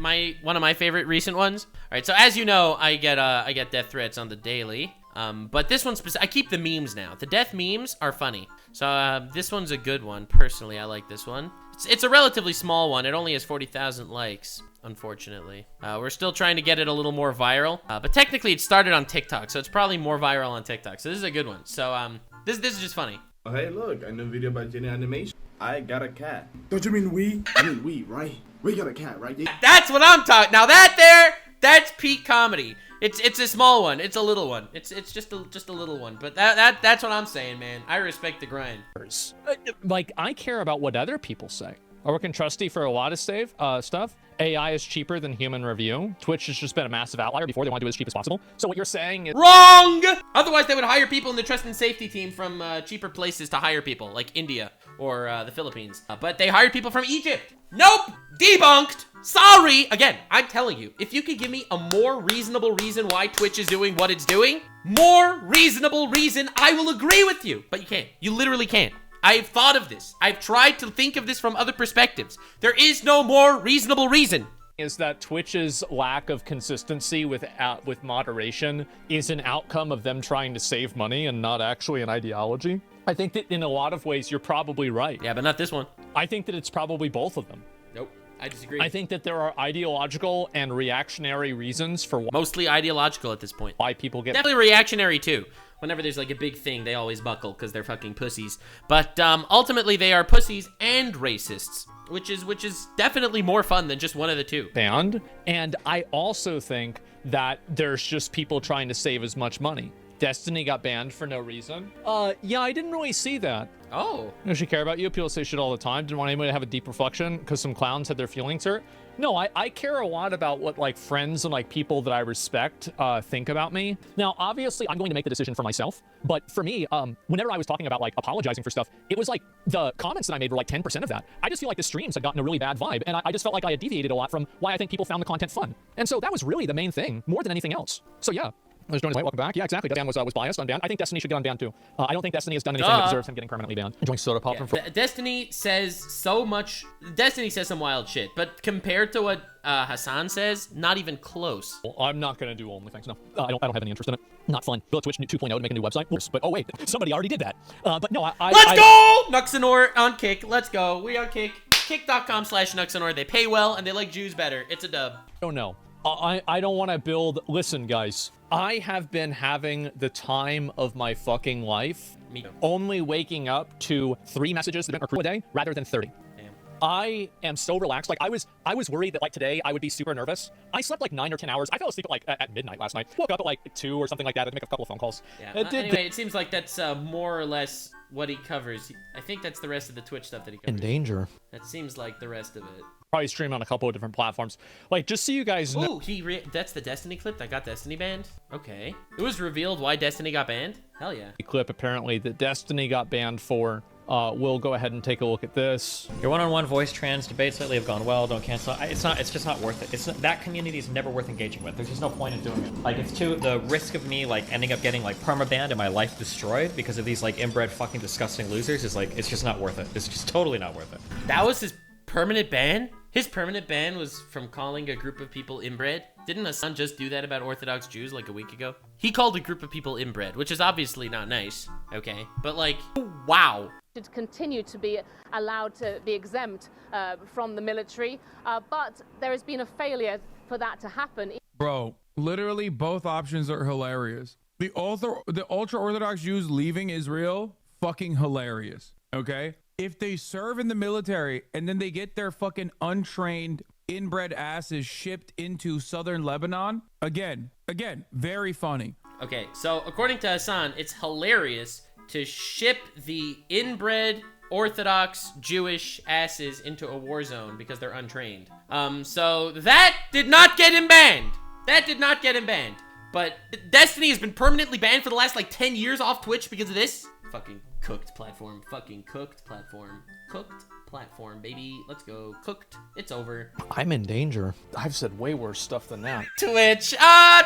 one of my favorite recent ones? All right, so as you know, I get death threats on the daily. But this one's I keep the memes now. The death memes are funny. So this one's a good one. Personally, I like this one. It's a relatively small one. It only has 40,000 likes, unfortunately. We're still trying to get it a little more viral. But technically, it started on TikTok, so it's probably more viral on TikTok. So this is a good one. So this is just funny. Oh, hey, look, I know a video by Jenny Animation. I got a cat. Don't you mean we? I mean we, right? We got a cat, right? Yeah. That's what I'm talking. Now that's peak comedy. It's a small one. It's a little one. It's just a little one. But that's what I'm saying, man. I respect the grind. Like, I care about what other people say. I work in Trusty for a lot of stuff. AI is cheaper than human review. Twitch has just been a massive outlier before. They want to do it as cheap as possible. So what you're saying is wrong. Otherwise, they would hire people in the trust and safety team from cheaper places to hire people, like India or the Philippines. But they hired people from Egypt. Nope. Debunked. Sorry. Again, I'm telling you, if you could give me a more reasonable reason why Twitch is doing what it's doing, more reasonable reason, I will agree with you. But you can't. You literally can't. I've thought of this. I've tried to think of this from other perspectives. There is no more reasonable reason. Is that Twitch's lack of consistency with moderation is an outcome of them trying to save money and not actually an ideology? I think that in a lot of ways, you're probably right. Yeah, but not this one. I think that it's probably both of them. Nope. I disagree. I think that there are ideological and reactionary reasons for mostly ideological at this point. Why people get definitely reactionary too. Whenever there's like a big thing, they always buckle because they're fucking pussies. But ultimately, they are pussies and racists, which is definitely more fun than just one of the two. Banned. And I also think that there's just people trying to save as much money. Destiny got banned for no reason. Yeah, I didn't really see that. Oh. You know, she care about you. People say shit all the time. Didn't want anybody to have a deep reflection because some clowns had their feelings hurt. No, I care a lot about what like friends and like people that I respect think about me. Now, obviously, I'm going to make the decision for myself. But for me, whenever I was talking about like apologizing for stuff, it was like the comments that I made were like 10% of that. I just feel like the streams had gotten a really bad vibe. And I just felt like I had deviated a lot from why I think people found the content fun. And so that was really the main thing, more than anything else. So yeah. There's Jonas White, welcome back. Yeah, exactly. Dan was biased, unbanned. I think Destiny should get unbanned too. I don't think Destiny has done anything that deserves him getting permanently banned. Enjoying soda pop from Destiny says so much. Destiny says some wild shit, but compared to what Hasan says, not even close. Well, I'm not gonna do OnlyFans. No, I don't have any interest in it. Not fun. Build Twitch 2.0 to make a new website. Oops, but oh wait, somebody already did that. But no, let's go! Nuxanor on Kick. Let's go. We on Kick. Kick.com/Nuxanor. They pay well and they like Jews better. It's a dub. Oh no. I don't want to build. Listen, guys. I have been having the time of my fucking life. Me too. Only waking up to 3 messages that are crew a day rather than 30. Damn. I am so relaxed. Like I was worried that like today I would be super nervous. I slept like 9 or 10 hours. I fell asleep at like at midnight last night. Woke up at like 2 or something like that. I had to make a couple of phone calls. Yeah. Anyway, it seems like that's more or less what he covers. I think that's the rest of the Twitch stuff that he covers. In danger. That seems like the rest of it. Probably stream on a couple of different platforms. Like, just so you guys know. Oh, that's the Destiny clip that got Destiny banned? Okay. It was revealed why Destiny got banned? Hell yeah. Clip apparently that Destiny got banned for. We'll go ahead and take a look at this. Your one-on-one voice trans debates lately have gone well. Don't cancel. It's just not worth it. That community is never worth engaging with. There's just no point in doing it. Like, it's the risk of me like ending up getting like permabanned and my life destroyed because of these like inbred fucking disgusting losers is like, it's just not worth it. It's just totally not worth it. That was his permanent ban? His permanent ban was from calling a group of people inbred? Didn't Hasan just do that about Orthodox Jews like a week ago? He called a group of people inbred, which is obviously not nice, okay? But like, wow. Should continue to be allowed to be exempt from the military, but there has been a failure for that to happen. Bro, literally both options are hilarious. The ultra-Orthodox Jews leaving Israel, fucking hilarious, okay? If they serve in the military and then they get their fucking untrained inbred asses shipped into southern Lebanon, again, very funny. Okay, so according to Hasan, it's hilarious to ship the inbred Orthodox Jewish asses into a war zone because they're untrained. So that did not get him banned. That did not get him banned. But Destiny has been permanently banned for the last like 10 years off Twitch because of this. Fucking cooked platform. Fucking cooked platform. Cooked platform, baby. Let's go. Cooked. It's over. I'm in danger. I've said way worse stuff than that. Twitch.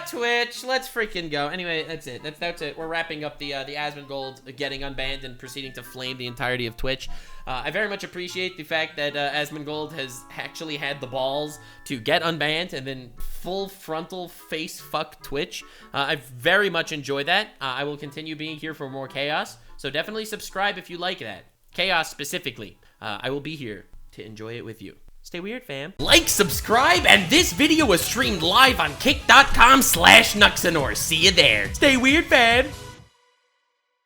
Twitch. Let's freaking go. Anyway, that's it. That's it. We're wrapping up the Asmongold getting unbanned and proceeding to flame the entirety of Twitch. I very much appreciate the fact that Asmongold has actually had the balls to get unbanned and then full frontal face fuck Twitch. I very much enjoy that. I will continue being here for more chaos. So definitely subscribe if you like that. Chaos specifically. I will be here to enjoy it with you. Stay weird, fam. Like, subscribe, and this video was streamed live on kick.com/Nuxanor. See you there. Stay weird, fam.